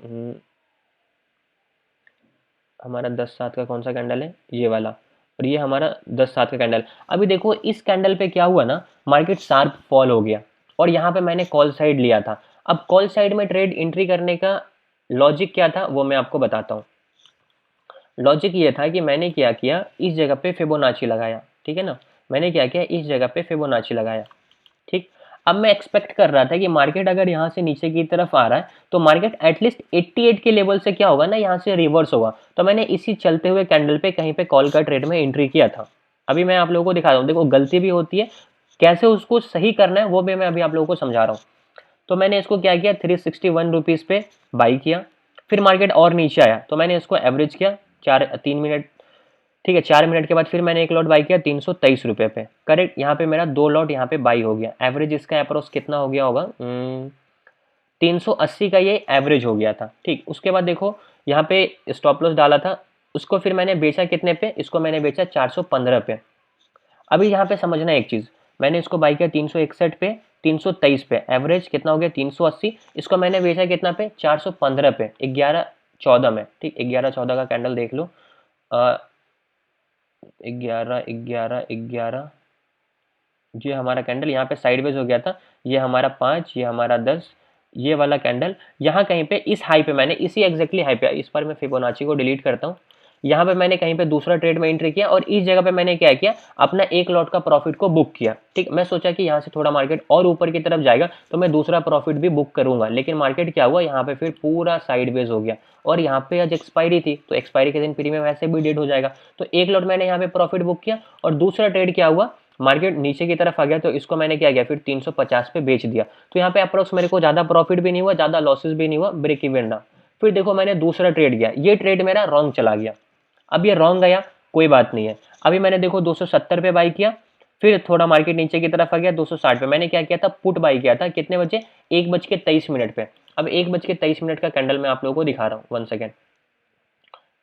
हमारा 10:07 का कौन सा कैंडल है, ये वाला। और ये हमारा 10:07 का कैंडल। अभी देखो इस कैंडल पे क्या हुआ ना, मार्केट शार्प फॉल हो गया और यहाँ पे मैंने कॉल साइड लिया था। अब कॉल साइड में ट्रेड एंट्री करने का लॉजिक क्या था वो मैं आपको बताता हूँ। लॉजिक ये था कि मैंने क्या किया, इस जगह पे फिबोनाची लगाया, ठीक है ना। मैंने क्या किया, इस जगह पे फिबोनाची लगाया, ठीक। अब मैं एक्सपेक्ट कर रहा था कि मार्केट अगर यहाँ से नीचे की तरफ आ रहा है तो मार्केट एटलीस्ट 88 के लेवल से क्या होगा ना, यहाँ से रिवर्स होगा। तो मैंने इसी चलते हुए कैंडल पे कहीं पे कॉल का ट्रेड में एंट्री किया था। अभी मैं आप लोगों को दिखा रहा हूँ, देखो गलती भी होती है, कैसे उसको सही करना है वो भी मैं अभी आप लोगों को समझा रहा हूँ। तो मैंने इसको क्या किया, 361 रुपीज़ पे बाई किया। फिर मार्केट और नीचे आया तो मैंने इसको एवरेज किया 3 मिनट, ठीक है। 4 मिनट के बाद फिर मैंने एक लॉट बाई किया 323 रुपये पे, करेक्ट। यहाँ पे मेरा 2 लॉट यहाँ पे बाई हो गया। एवरेज इसका अप्रोक्स कितना हो गया होगा, 380 का ये एवरेज हो गया था, ठीक। उसके बाद देखो यहाँ पे स्टॉप लॉस डाला था, उसको फिर मैंने बेचा कितने पे, इसको मैंने बेचा 415 पे। अभी यहाँ पे समझना एक चीज़, मैंने इसको बाई किया 361 पे, 323 पे, एवरेज कितना हो गया 380। इसको मैंने बेचा कितना पे, 415 पे, 11-14 में, ठीक। 11-14 का कैंडल देख लो, 11 ये हमारा कैंडल यहाँ पे साइडवेज हो गया था। ये हमारा 5, ये हमारा 10, ये वाला कैंडल यहाँ कहीं पे इस हाई पे मैंने, इसी एग्जैक्टली हाई पे, इस पर मैं फिबोनाची को डिलीट करता हूँ। यहाँ पे मैंने कहीं पे दूसरा ट्रेड में एंट्री किया और इस जगह पे मैंने क्या किया, अपना एक लॉट का प्रॉफिट को बुक किया, ठीक। मैं सोचा कि यहाँ से थोड़ा मार्केट और ऊपर की तरफ जाएगा तो मैं दूसरा प्रॉफिट भी बुक करूंगा, लेकिन मार्केट क्या हुआ, यहाँ पे फिर पूरा साइडवेज हो गया। और यहाँ पे आज एक्सपायरी थी तो एक्सपायरी के दिन प्रीमियम वैसे भी डेड हो जाएगा। तो एक लॉट मैंने यहाँ पे प्रॉफिट बुक किया और दूसरा ट्रेड क्या हुआ, मार्केट नीचे की तरफ आ गया तो इसको मैंने क्या किया, फिर 350 पे बेच दिया। तो यहाँ पे अप्रोक्स मेरे को ज़्यादा प्रॉफिट भी नहीं हुआ, ज़्यादा लॉसेस भी नहीं हुआ, ब्रेक इवन रहा। फिर देखो मैंने दूसरा ट्रेड किया, ये ट्रेड मेरा रॉन्ग चला गया। अब ये रॉन्ग गया कोई बात नहीं है। अभी मैंने देखो 270 पे बाई किया, फिर थोड़ा मार्केट नीचे की तरफ आ गया 260 पे। मैंने क्या किया था, पुट बाई किया था, कितने बजे, 1:23 पे। अब 1:23 का कैंडल मैं आप लोगों को दिखा रहा हूँ, 1 सेकेंड,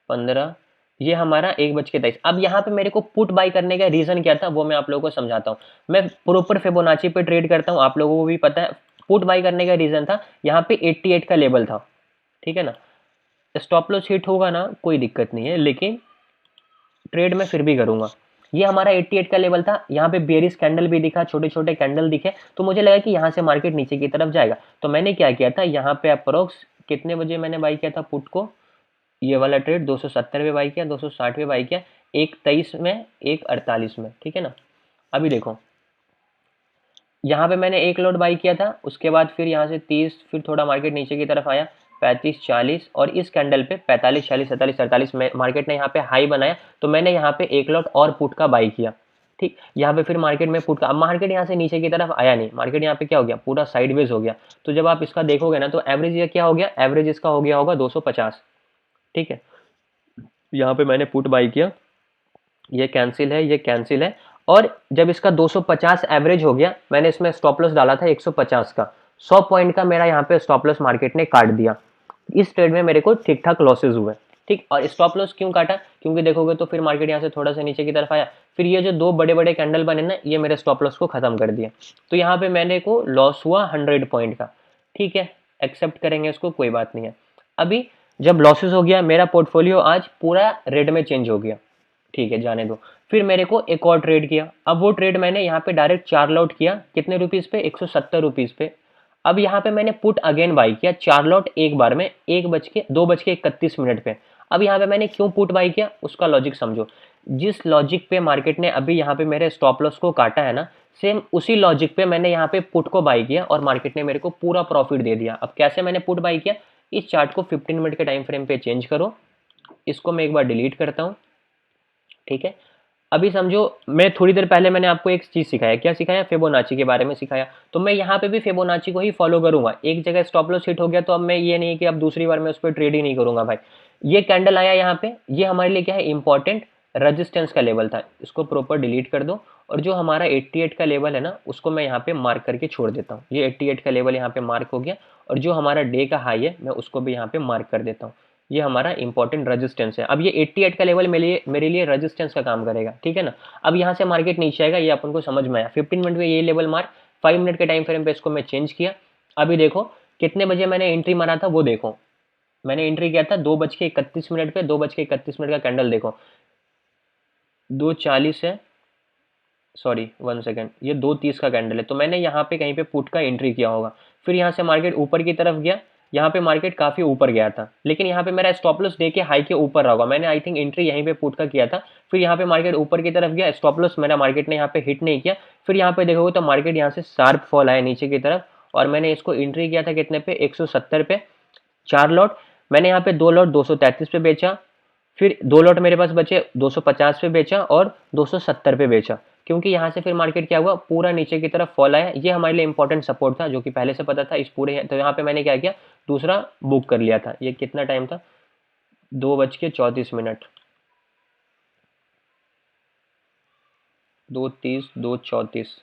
15, ये हमारा 1:23। अब यहाँ पे मेरे को पुट बाई करने का रीजन क्या था वो मैं आप लोगों को समझाता हूँ। मैं प्रॉपर फिबोनाची पे ट्रेड करता हूँ, आप लोगों को भी पता है। पुट बाई करने का रीजन था, यहाँ पे 88 का लेवल था, ठीक है ना। स्टॉप लॉस हिट होगा ना कोई दिक्कत नहीं है, लेकिन ट्रेड में फिर भी करूंगा। ये हमारा 88 का लेवल था, यहाँ पे बेरिश कैंडल भी दिखा, छोटे छोटे कैंडल दिखे, तो मुझे लगा कि यहाँ से मार्केट नीचे की तरफ जाएगा। तो मैंने क्या किया था, यहाँ पे अप्रोक्स कितने बजे मैंने बाई किया था पुट को, ये वाला ट्रेड 270 पे बाई किया, 260 पे बाई किया, 1:23 में, 1:48 में, ठीक है ना। अभी देखो यहाँ पे मैंने एक लॉट बाई किया था, उसके बाद फिर यहाँ से 30, फिर थोड़ा मार्केट नीचे की तरफ आया 35, 40 और इस कैंडल पे 45, 46, 47, 48 में मार्केट ने यहाँ पे हाई बनाया। तो मैंने यहाँ पे एक लॉट और पुट का बाई किया, ठीक। यहाँ पे फिर मार्केट में पुट का, अब मार्केट यहाँ से नीचे की तरफ आया नहीं, मार्केट यहाँ पे क्या हो गया, पूरा साइडवेज हो गया। तो जब आप इसका देखोगे ना तो एवरेज ये क्या हो गया, एवरेज इसका हो गया होगा 250, ठीक है। यहाँ पे मैंने पुट बाई किया, ये कैंसिल है, ये कैंसिल है। और जब इसका 250 एवरेज हो गया, मैंने इसमें स्टॉप लॉस डाला था 150 का, 100 पॉइंट का मेरा यहाँ पे स्टॉप लॉस मार्केट ने काट दिया। इस ट्रेड में मेरे को ठीक ठाक लॉसेज हुए, ठीक। और स्टॉप लॉस क्यों काटा, क्योंकि देखोगे तो फिर मार्केट यहाँ से थोड़ा सा नीचे की तरफ आया, फिर ये जो 2 बड़े-बड़े कैंडल बने ना, ये मेरे स्टॉप लॉस को ख़त्म कर दिया। तो यहाँ पे मैंने को लॉस हुआ 100 पॉइंट का, ठीक है, एक्सेप्ट करेंगे इसको, कोई बात नहीं है। अभी जब लॉसेस हो गया, मेरा पोर्टफोलियो आज पूरा रेड में चेंज हो गया, ठीक है, जाने दो। फिर मेरे को एक और ट्रेड किया। अब वो ट्रेड मैंने यहाँ पे डायरेक्ट 4 लॉट किया, कितने रुपीज़ पे, 170 रुपीज़ पे। अब यहाँ पे मैंने पुट अगेन बाई किया 4 लॉट एक बार में, 2:31 पे। अब यहाँ पे मैंने क्यों पुट बाई किया, उसका लॉजिक समझो। जिस लॉजिक पे मार्केट ने अभी यहाँ पे मेरे स्टॉप लॉस को काटा है ना, सेम उसी लॉजिक पे मैंने यहाँ पे पुट को बाई किया और मार्केट ने मेरे को पूरा प्रॉफिट दे दिया। अब कैसे मैंने पुट बाई किया, इस चार्ट को 15 मिनट के टाइम फ्रेम पे चेंज करो, इसको मैं एक बार डिलीट करता हूँ, ठीक है। अभी समझो, मैं थोड़ी देर पहले मैंने आपको एक चीज़ सिखाया, क्या सिखाया, फिबोनाची के बारे में सिखाया। तो मैं यहाँ पे भी फिबोनाची को ही फॉलो करूंगा। एक जगह स्टॉप लॉस हिट हो गया तो अब मैं ये नहीं कि अब दूसरी बार मैं उस पर ट्रेड ही नहीं करूंगा भाई। ये कैंडल आया यहाँ पे, ये हमारे लिए क्या है, इंपॉर्टेंट रजिस्टेंस का लेवल था, इसको प्रॉपर डिलीट कर दो। और जो हमारा 88 का लेवल है ना, उसको मैं यहाँ पे मार्क करके छोड़ देता हूँ। ये 88 का लेवल यहाँ पे मार्क हो गया, और जो हमारा डे का हाई है मैं उसको भी यहाँ पे मार्क कर देता हूँ। ये हमारा इंपॉर्टेंट रेजिस्टेंस है। अब ये 88 का लेवल मेरे लिए रेजिस्टेंस का काम करेगा, ठीक है ना। अब यहाँ से मार्केट नीचे आएगा, ये अपन को समझ में आया। 15 मिनट में ये लेवल मार्क, 5 मिनट के टाइम फ्रेम पे इसको मैं चेंज किया। अभी देखो कितने बजे मैंने एंट्री मारा था, वो देखो, मैंने एंट्री किया था 2:31 पे। 2:31 का कैंडल देखो, 2:40 है, सॉरी 1 सेकेंड, ये 2:30 का कैंडल है। तो मैंने यहाँ पे कहीं पे पुट का एंट्री किया होगा। फिर यहाँ से मार्केट ऊपर की तरफ गया, यहाँ पे मार्केट काफ़ी ऊपर गया था, लेकिन यहाँ पे मेरा स्टॉप लॉस डे के हाई के ऊपर रहा होगा। मैंने आई थिंक एंट्री यहीं पे पुट का किया था। फिर यहाँ पे मार्केट ऊपर की तरफ गया, स्टॉप लॉस मेरा मार्केट ने यहाँ पे हिट नहीं किया। फिर यहाँ पे देखोगे तो मार्केट यहाँ से शार्प फॉल आया नीचे की तरफ, और मैंने इसको एंट्री किया था कितने पे, 170 पे, 4 लॉट। मैंने यहाँ पे 2 लॉट 233 पे बेचा, फिर 2 लॉट मेरे पास बचे 250 पे बेचा, और 270 पे बेचा। क्योंकि यहाँ से फिर मार्केट क्या हुआ, पूरा नीचे की तरफ फॉल आया। ये हमारे लिए इंपॉर्टेंट सपोर्ट था, जो कि पहले से पता था इस पूरे। तो यहाँ पे मैंने क्या किया, दूसरा बुक कर लिया था। ये कितना टाइम था, 2:34, 2:30, 2:34,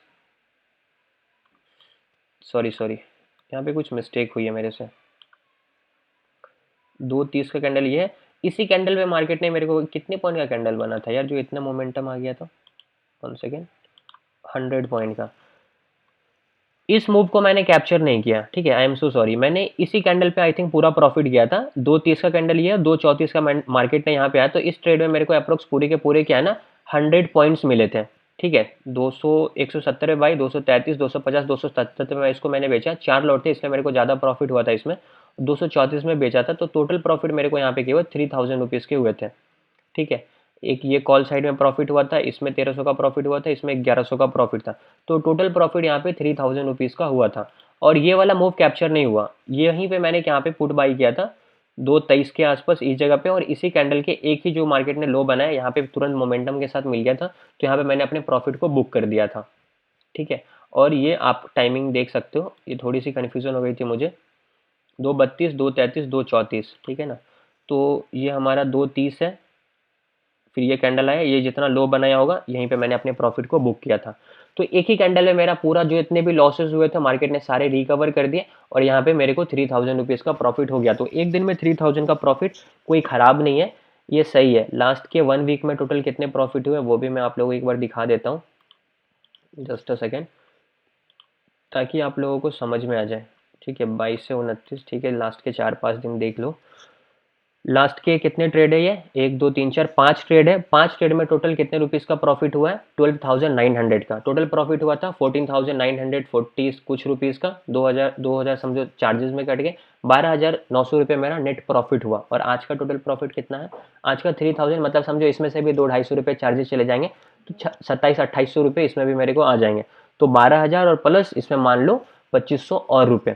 सॉरी यहाँ पे कुछ मिस्टेक हुई है मेरे से। 2:30 का कैंडल ये है। इसी कैंडल पे मार्केट ने मेरे को कितने पॉइंट का कैंडल बना था यार, जो इतना मोमेंटम आ गया था, 1 सेकेंड, 100 पॉइंट का। इस मूव को मैंने कैप्चर नहीं किया, ठीक है, आई एम सो सॉरी। मैंने इसी कैंडल पे आई थिंक पूरा प्रॉफिट किया था। 2:30 का कैंडल ये, 2:34 का मार्केट ने यहाँ पे आया। तो इस ट्रेड में मेरे को अप्रोक्स पूरे के पूरे क्या है ना, 100 पॉइंट्स मिले थे, ठीक है। 170 बाई 233, 250, 277 में इसको मैंने बेचा। 4 लॉट थे, इसलिए मेरे को ज़्यादा प्रॉफिट हुआ था इसमें। 234 में बेचा था, तो टोटल प्रॉफिट मेरे को यहाँ पे केवल 3000 रुपीज़ के हुए थे, ठीक है। एक ये कॉल साइड में प्रॉफिट हुआ था, इसमें 1300 का प्रॉफिट हुआ था, इसमें 1100 का प्रॉफिट था। तो टोटल प्रॉफिट यहाँ पे 3000 रुपीज़ का हुआ था। और ये वाला मूव कैप्चर नहीं हुआ, यहीं पे मैंने यहाँ पे पुट बाई किया था 2:23 के आसपास इस जगह पे, और इसी कैंडल के एक ही जो मार्केट ने लो बनाया, यहाँ पे तुरंत मोमेंटम के साथ मिल गया था। तो यहाँ पे मैंने अपने प्रॉफिट को बुक कर दिया था, ठीक है। और ये आप टाइमिंग देख सकते हो, ये थोड़ी सी कन्फ्यूजन हो गई थी मुझे, 2:32, 2:33, 2:34, ठीक है ना। तो ये हमारा 2:30 है, फिर ये कैंडल आया, ये जितना लो बनाया होगा यहीं पे मैंने अपने प्रॉफिट को बुक किया था। तो एक ही कैंडल में मेरा पूरा जो इतने भी लॉसेस हुए थे मार्केट ने सारे रिकवर कर दिए, और यहाँ पे मेरे को 3000 रुपीज़ का प्रॉफिट हो गया। तो एक दिन में 3000 का प्रॉफिट कोई ख़राब नहीं है, ये सही है। लास्ट के 1 वीक में टोटल कितने प्रॉफिट हुए वो भी मैं आप लोगों को एक बार दिखा देता हूँ, जस्ट अ सेकेंड, ताकि आप लोगों को समझ में आ जाए, ठीक है। 22 से 29, ठीक है, लास्ट के 4-5 दिन देख लो। लास्ट के कितने ट्रेड है, ये 1 2 3 4 5 ट्रेड है। 5 ट्रेड में टोटल कितने रुपीस का प्रॉफिट हुआ है, 12,900 का टोटल प्रॉफिट हुआ था। 14,940 कुछ रुपीस का, 2000 समझो चार्जेस में कट गए, 12,900 रुपये मेरा नेट प्रॉफिट हुआ। और आज का टोटल प्रॉफिट कितना है, आज का 3000, मतलब समझो इसमें से भी 200-250 रुपये चार्जेस चले जाएंगे, तो 2700-2800 रुपये इसमें भी मेरे को आ जाएंगे। तो 12,000 और प्लस इसमें मान लो 2500 और रुपये,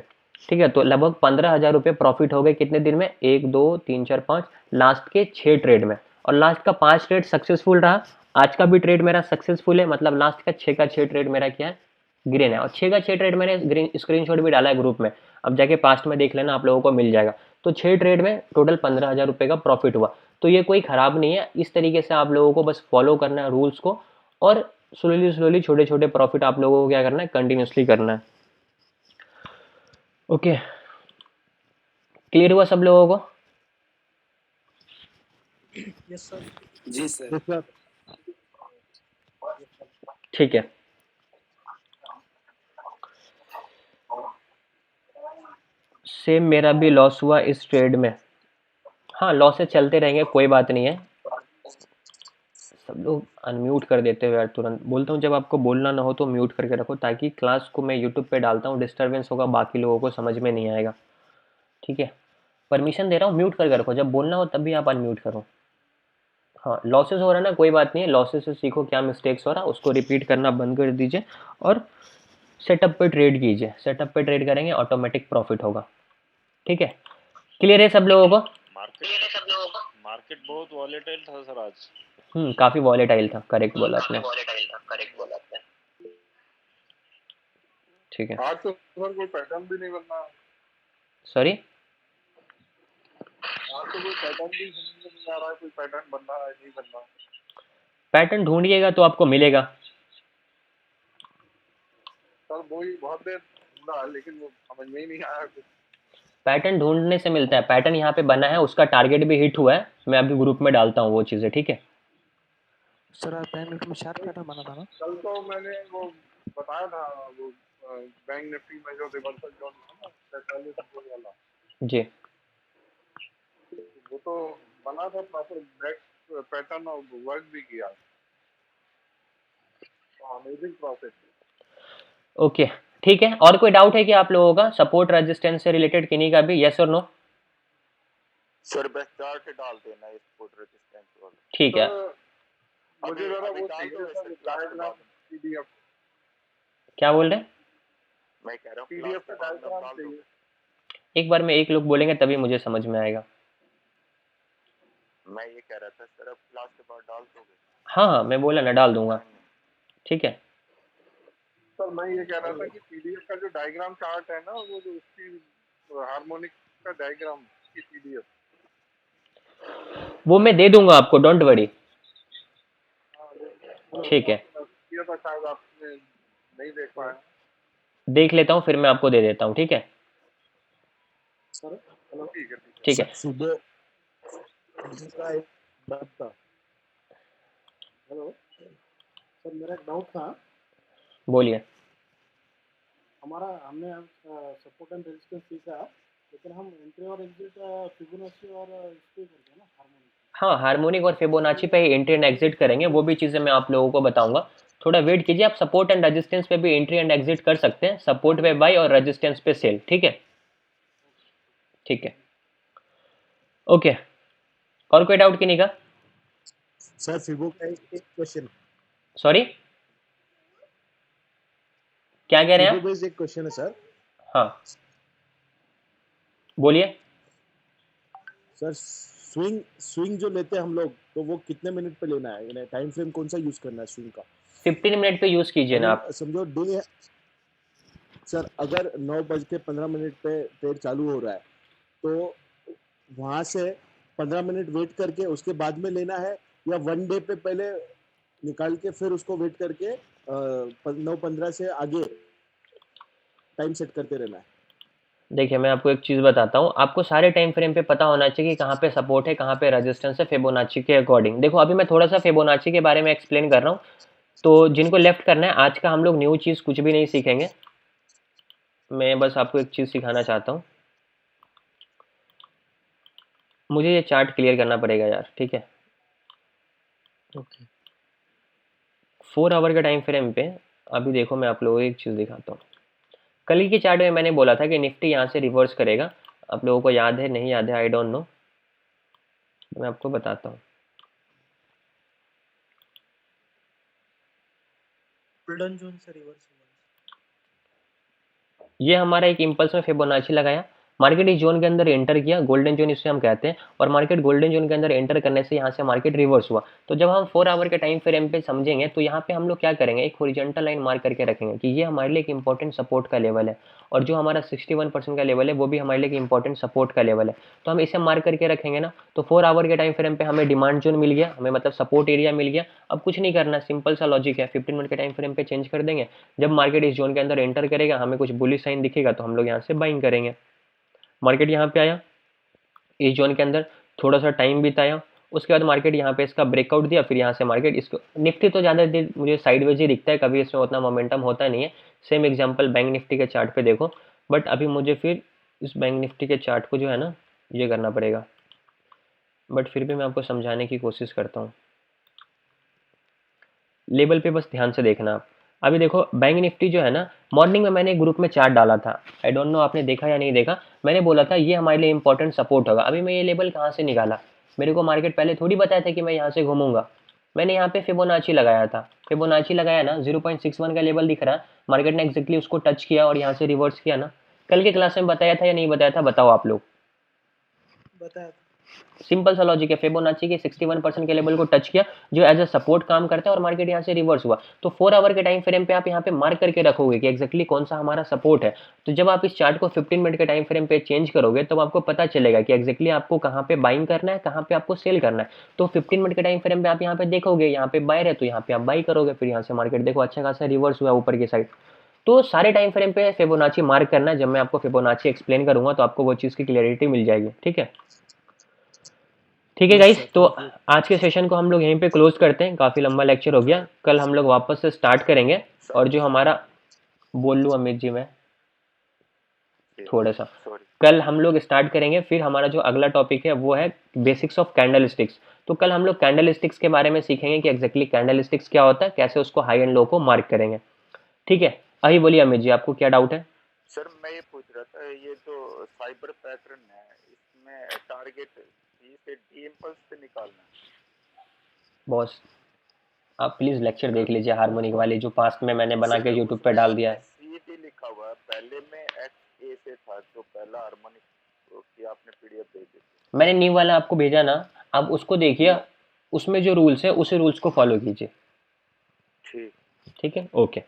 ठीक है। तो लगभग 15,000 रुपये प्रॉफिट हो गए कितने दिन में, 1 2 3 4 5, लास्ट के 6 ट्रेड में। और लास्ट का 5 ट्रेड सक्सेसफुल रहा। आज का भी ट्रेड मेरा सक्सेसफुल है, मतलब लास्ट का 6 का 6 ट्रेड मेरा क्या है, ग्रीन है। और 6 का 6 ट्रेड मैंने ग्रीन स्क्रीनशॉट भी डाला है ग्रुप में, अब जाके पास्ट में देख लेना, आप लोगों को मिल जाएगा। तो 6 ट्रेड में टोटल 15,000 रुपये का प्रॉफिट हुआ। तो ये कोई खराब नहीं है। इस तरीके से आप लोगों को बस फॉलो करना है रूल्स को, और स्लोली छोटे छोटे प्रॉफिट आप लोगों को क्या करना है, कंटिन्यूसली करना है। ओके, क्लियर हुआ सब लोगों को?
जी सर।
ठीक है, सेम मेरा भी लॉस हुआ इस ट्रेड में। हाँ, लॉसेस चलते रहेंगे, कोई बात नहीं है। सब लोग अनम्यूट कर देते हो यार तुरंत। बोलता हूँ जब आपको बोलना ना हो तो म्यूट करके रखो, ताकि क्लास को मैं यूट्यूब पे डालता हूँ, डिस्टर्बेंस होगा, बाकी लोगों को समझ में नहीं आएगा। ठीक है, परमिशन दे रहा हूँ, म्यूट करके रखो, जब बोलना हो तभी आप अनम्यूट करो। हाँ, लॉसेस हो रहा है ना, कोई बात नहीं है, लॉसेस से सीखो क्या मिस्टेक्स हो रहा है, उसको रिपीट करना बंद कर दीजिए और सेटअप पे ट्रेड कीजिए। सेटअप पे ट्रेड करेंगे, ऑटोमेटिक प्रॉफिट होगा। ठीक है, क्लियर है सब लोगों को?
मार्केट बहुत वॉलेटाइल था सर आज।
काफ़ी वॉलेटाइल था, करेक्ट बोला आपने। ठीक है,
आज तो सर कोई पैटर्न भी नहीं बनना।
सॉरी,
आज तो कोई पैटर्न भी समझ में नहीं आ रहा है, कोई पैटर्न बनना है नहीं बनना।
पैटर्न ढूंढिएगा तो आपको मिलेगा।
सर वही बहुत देर ढूंढा है, लेकिन वो समझ में ही नहीं आया कुछ।
पैटर्न ढूंढने से मिलता है, पैटर्न यहाँ पे बना है, उसका टारगेट भी हिट हुआ है, मैं अभी ग्रुप में डालता हूँ वो चीज़ें। ठीक है
सर आज 10 मिनट में शार्प पैटर्न बना था ना?
कल तो मैंने वो बताया था, वो बैंक निफ्टी में जो रिवर्सल जोन था ना 43 वाला
जी,
वो तो बना था प्रॉपर बैक पैटर्न और वर्क भी किया। Amazing profit.
ओके, ठीक है। और कोई डाउट है कि आप लोगों का सपोर्ट रेजिस्टेंस से रिलेटेड किन्हीं का भी, यस और नो?
सर बस चार्ट डाल देना इस सपोर्ट रेजिस्टेंस वाला।
ठीक है,
मुझे जरा वो
डाल दो
चाहिए
वैसे
डायग्राम पीडीएफ।
क्या बोल रहे हैं?
मैं कह रहा हूँ
पीडीएफ का डायग्राम
डाल दो।
चाहिए।
एक बार में एक लोग बोलेंगे तभी मुझे समझ में आएगा।
मैं ये कह रहा था सर, अब क्लास के बाद डाल दोगे?
हाँ हाँ, मैं बोला ना, डाल दूंगा। ठीक है,
सर मैं ये कह रहा था कि पीडीएफ का जो डायग्राम चार्ट है ना, वो जो उसकी हार्मोनिक का डायग्राम की पीडीएफ,
वो मैं दे दूंगा आपको, डोंट वरी। ठीक है,
ये तो शायद आपने नहीं देख पाया।
देख लेता हूँ, फिर मैं आपको दे देता हूँ। ठीक है,
सर चलो ठीक है।
ठीक है।
सुबह का एक बात था।
हेलो सर, मेरा एक डाउट था।
बोलिए।
हमने सपोर्ट एंड रेजिस्टेंस सीखा, लेकिन हम एंट्री और एग्जिट फिबोनाची और इस पे करते हैं ना, हार्मोनिक।
हाँ, हार्मोनिक और फिबोनाची पे एंट्री एंड एग्जिट करेंगे, वो भी चीज़ें मैं आप लोगों को बताऊंगा। थोड़ा वेट कीजिए, आप सपोर्ट एंड रेजिस्टेंस पे भी एंट्री एंड एग्जिट कर सकते हैं। सपोर्ट पे बाई और रेजिस्टेंस पे सेल। ठीक है, ठीक है, ओके। और कोई डाउट किन्हीं का?
सर फिबो का एक क्वेश्चन,
सॉरी, क्या कह रहे हैं
फिबो
आप?
बेस्ड एक क्वेश्चन है सर।
हाँ, बोलिए।
सर स्विंग जो लेते हैं हम लोग, तो वो कितने मिनट पे लेना है, यानी टाइम फ्रेम कौन सा यूज करना है स्विंग का?
15 मिनट पे यूज कीजिए ना आप।
समझो डे सर, अगर 9:15 पे ट्रेड चालू हो रहा है, तो वहां से 15 मिनट वेट करके उसके बाद में लेना है, या वन डे पे पहले निकाल के फिर उसको वेट करके 9:15 से आगे टाइम सेट करते रहना है?
देखिए, मैं आपको एक चीज़ बताता हूँ, आपको सारे टाइम फ्रेम पे पता होना चाहिए कि कहाँ पे सपोर्ट है, कहाँ पे रेजिस्टेंस है, फिबोनाची के अकॉर्डिंग। देखो, अभी मैं थोड़ा सा फिबोनाची के बारे में एक्सप्लेन कर रहा हूँ, तो जिनको लेफ्ट करना है, आज का हम लोग न्यू चीज़ कुछ भी नहीं सीखेंगे। मैं बस आपको एक चीज़ सिखाना चाहता हूँ। मुझे ये चार्ट क्लियर करना पड़ेगा यार। ठीक है, ओके। 4 आवर के टाइम फ्रेम पे अभी देखो, मैं आप लोगों को एक चीज़ दिखाता हूँ। कल ही के चार्ट में मैंने बोला था कि निफ्टी यहाँ से रिवर्स करेगा। आप लोगों को याद है नहीं याद है, आई डोंट नो, मैं आपको बताता हूँ।
गोल्डन जोन से रिवर्स
ये हमारा एक इम्पल्स में फिबोनाची लगाया, मार्केट इस जोन के अंदर एंटर किया, गोल्डन जोन इसे हम कहते हैं, और मार्केट गोल्डन जोन के अंदर एंटर करने से यहाँ से मार्केट रिवर्स हुआ। तो जब हम 4 आवर के टाइम फ्रेम पे समझेंगे, तो यहाँ पे हम लोग क्या करेंगे, एक हॉरिजॉन्टल लाइन मार्क करके रखेंगे कि ये हमारे लिए एक इंपॉर्टेंट सपोर्ट का लेवल है, और जो हमारा 61% का लेवल है वो भी हमारे लिए एक इंपॉर्टेंट सपोर्ट का लेवल है। तो हम इसे मार्क करके रखेंगे ना, तो 4 आवर के टाइम फ्रेम पे हमें डिमांड जोन मिल गया, हमें मतलब सपोर्ट एरिया मिल गया। अब कुछ नहीं करना, सिंपल सा लॉजिक है, 15 मिनट के टाइम फ्रेम पे चेंज कर देंगे। जब मार्केट इस जोन के अंदर एंटर करेगा, हमें कुछ बुलिश साइन दिखेगा, तो हम लोग यहाँ से बाइंग करेंगे। मार्केट यहाँ पे आया, इस जोन के अंदर थोड़ा सा टाइम बिताया, उसके बाद मार्केट यहाँ पे इसका ब्रेकआउट दिया, फिर यहाँ से मार्केट इसको निफ्टी तो ज़्यादा देर मुझे साइडवेज ही दिखता है, कभी इसमें उतना मोमेंटम होता नहीं है। सेम एग्जांपल बैंक निफ्टी के चार्ट पे देखो, बट अभी मुझे फिर इस बैंक निफ्टी के चार्ट को जो है ना ये करना पड़ेगा, बट फिर भी मैं आपको समझाने की कोशिश करता हूँ। लेवल पे बस ध्यान से देखना आप। अभी देखो बैंक निफ्टी जो है ना, मॉर्निंग में मैंने ग्रुप में चार्ट डाला था, आई डोंट नो आपने देखा या नहीं देखा। मैंने बोला था ये हमारे लिए इंपॉर्टेंट सपोर्ट होगा। अभी मैं ये लेवल कहाँ से निकाला, मेरे को मार्केट पहले थोड़ी बताया था कि मैं यहाँ से घूमूंगा। मैंने यहाँ पे फिबोनाची लगाया था, फिबोनाची लगाया ना, 0.61 का लेवल दिख रहा है, मार्केट ने एक्जैक्टली उसको टच किया और यहाँ से रिवर्स किया ना। कल के क्लास में बताया था या नहीं बताया था, बताओ आप लोग।
बताया था।
सिंपल सा लॉजिक है, फिबोनाची के 61% के लेवल को टच किया जो एज अ सपोर्ट काम करता है और मार्केट यहाँ से रिवर्स हुआ। तो 4 आवर के टाइम फ्रेम पे आप यहाँ पे मार्क करके रखोगे कि एक्जैक्टली कौन सा हमारा सपोर्ट है। तो जब आप इस चार्ट को 15 मिनट के टाइम फ्रेम पे चेंज करोगे तब आपको पता चलेगा कि एक्जैक्टली आपको कहाँ पे बाइंग करना है, कहाँ पे आपको सेल करना है। तो 15 मिनट के टाइम फ्रेम पे आप यहाँ पे देखोगे, यहाँ पे बायर है तो यहाँ पे आप बाई करोगे, फिर यहाँ से मार्केट देखो अच्छा खासा रिवर्स हुआ ऊपर की साइड। तो सारे टाइम फ्रेम पे फिबोनाची मार्क करना है। जब मैं आपको फिबोनाची एक्सप्लेन करूंगा तो आपको वो चीज़ की क्लियरिटी मिल जाएगी। ठीक है, ठीक है गाइस, तो आज के सेशन को हम लोग यहीं पे क्लोज करते हैं, काफ़ी लंबा लेक्चर हो गया। कल हम लोग वापस से स्टार्ट करेंगे और जो हमारा, बोल लूँ अमित जी मैं थोड़ा सा, कल हम लोग स्टार्ट करेंगे। फिर हमारा जो अगला टॉपिक है वो है बेसिक्स ऑफ कैंडल स्टिक्स। तो कल हम लोग कैंडल स्टिक्स के बारे में सीखेंगे कि एक्जैक्टली कैंडल स्टिक्स क्या होता है, कैसे उसको हाई एंड लो को मार्क करेंगे। ठीक है, अभी बोलिए अमित जी, आपको क्या डाउट है?
सर मैं ये पूछ रहा था, ये जो साइबर पैटर्न है इसमें टारगेट सी से डी इम्पल्स पे निकालना है।
बॉस आप प्लीज लेक्चर देख लीजिए हार्मोनिक वाली, जो पास्ट में मैंने बना के यूट्यूब पे डाल दिया है।
सी लिखा हुआ है, पहले में एक्स ए से था, जो पहला हार्मोनिक की आपने पीडीएफ भेजी थी, मैंने
न्यू वाला आपको भेजा ना, आप उसको देखिए, उसमें जो रूल्स है उसी रूल्स को फॉलो कीजिए। ठीक है, ओके,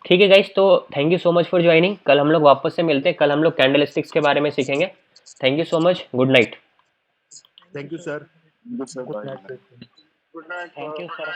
ठीक है गाइस, तो thank you so much for joining. कल हम लोग वापस से मिलते हैं, कल हम लोग कैंडल स्टिक्स के बारे में सीखेंगे। Thank you so much, good night.
Thank you sir.
Good night.
Thank you sir.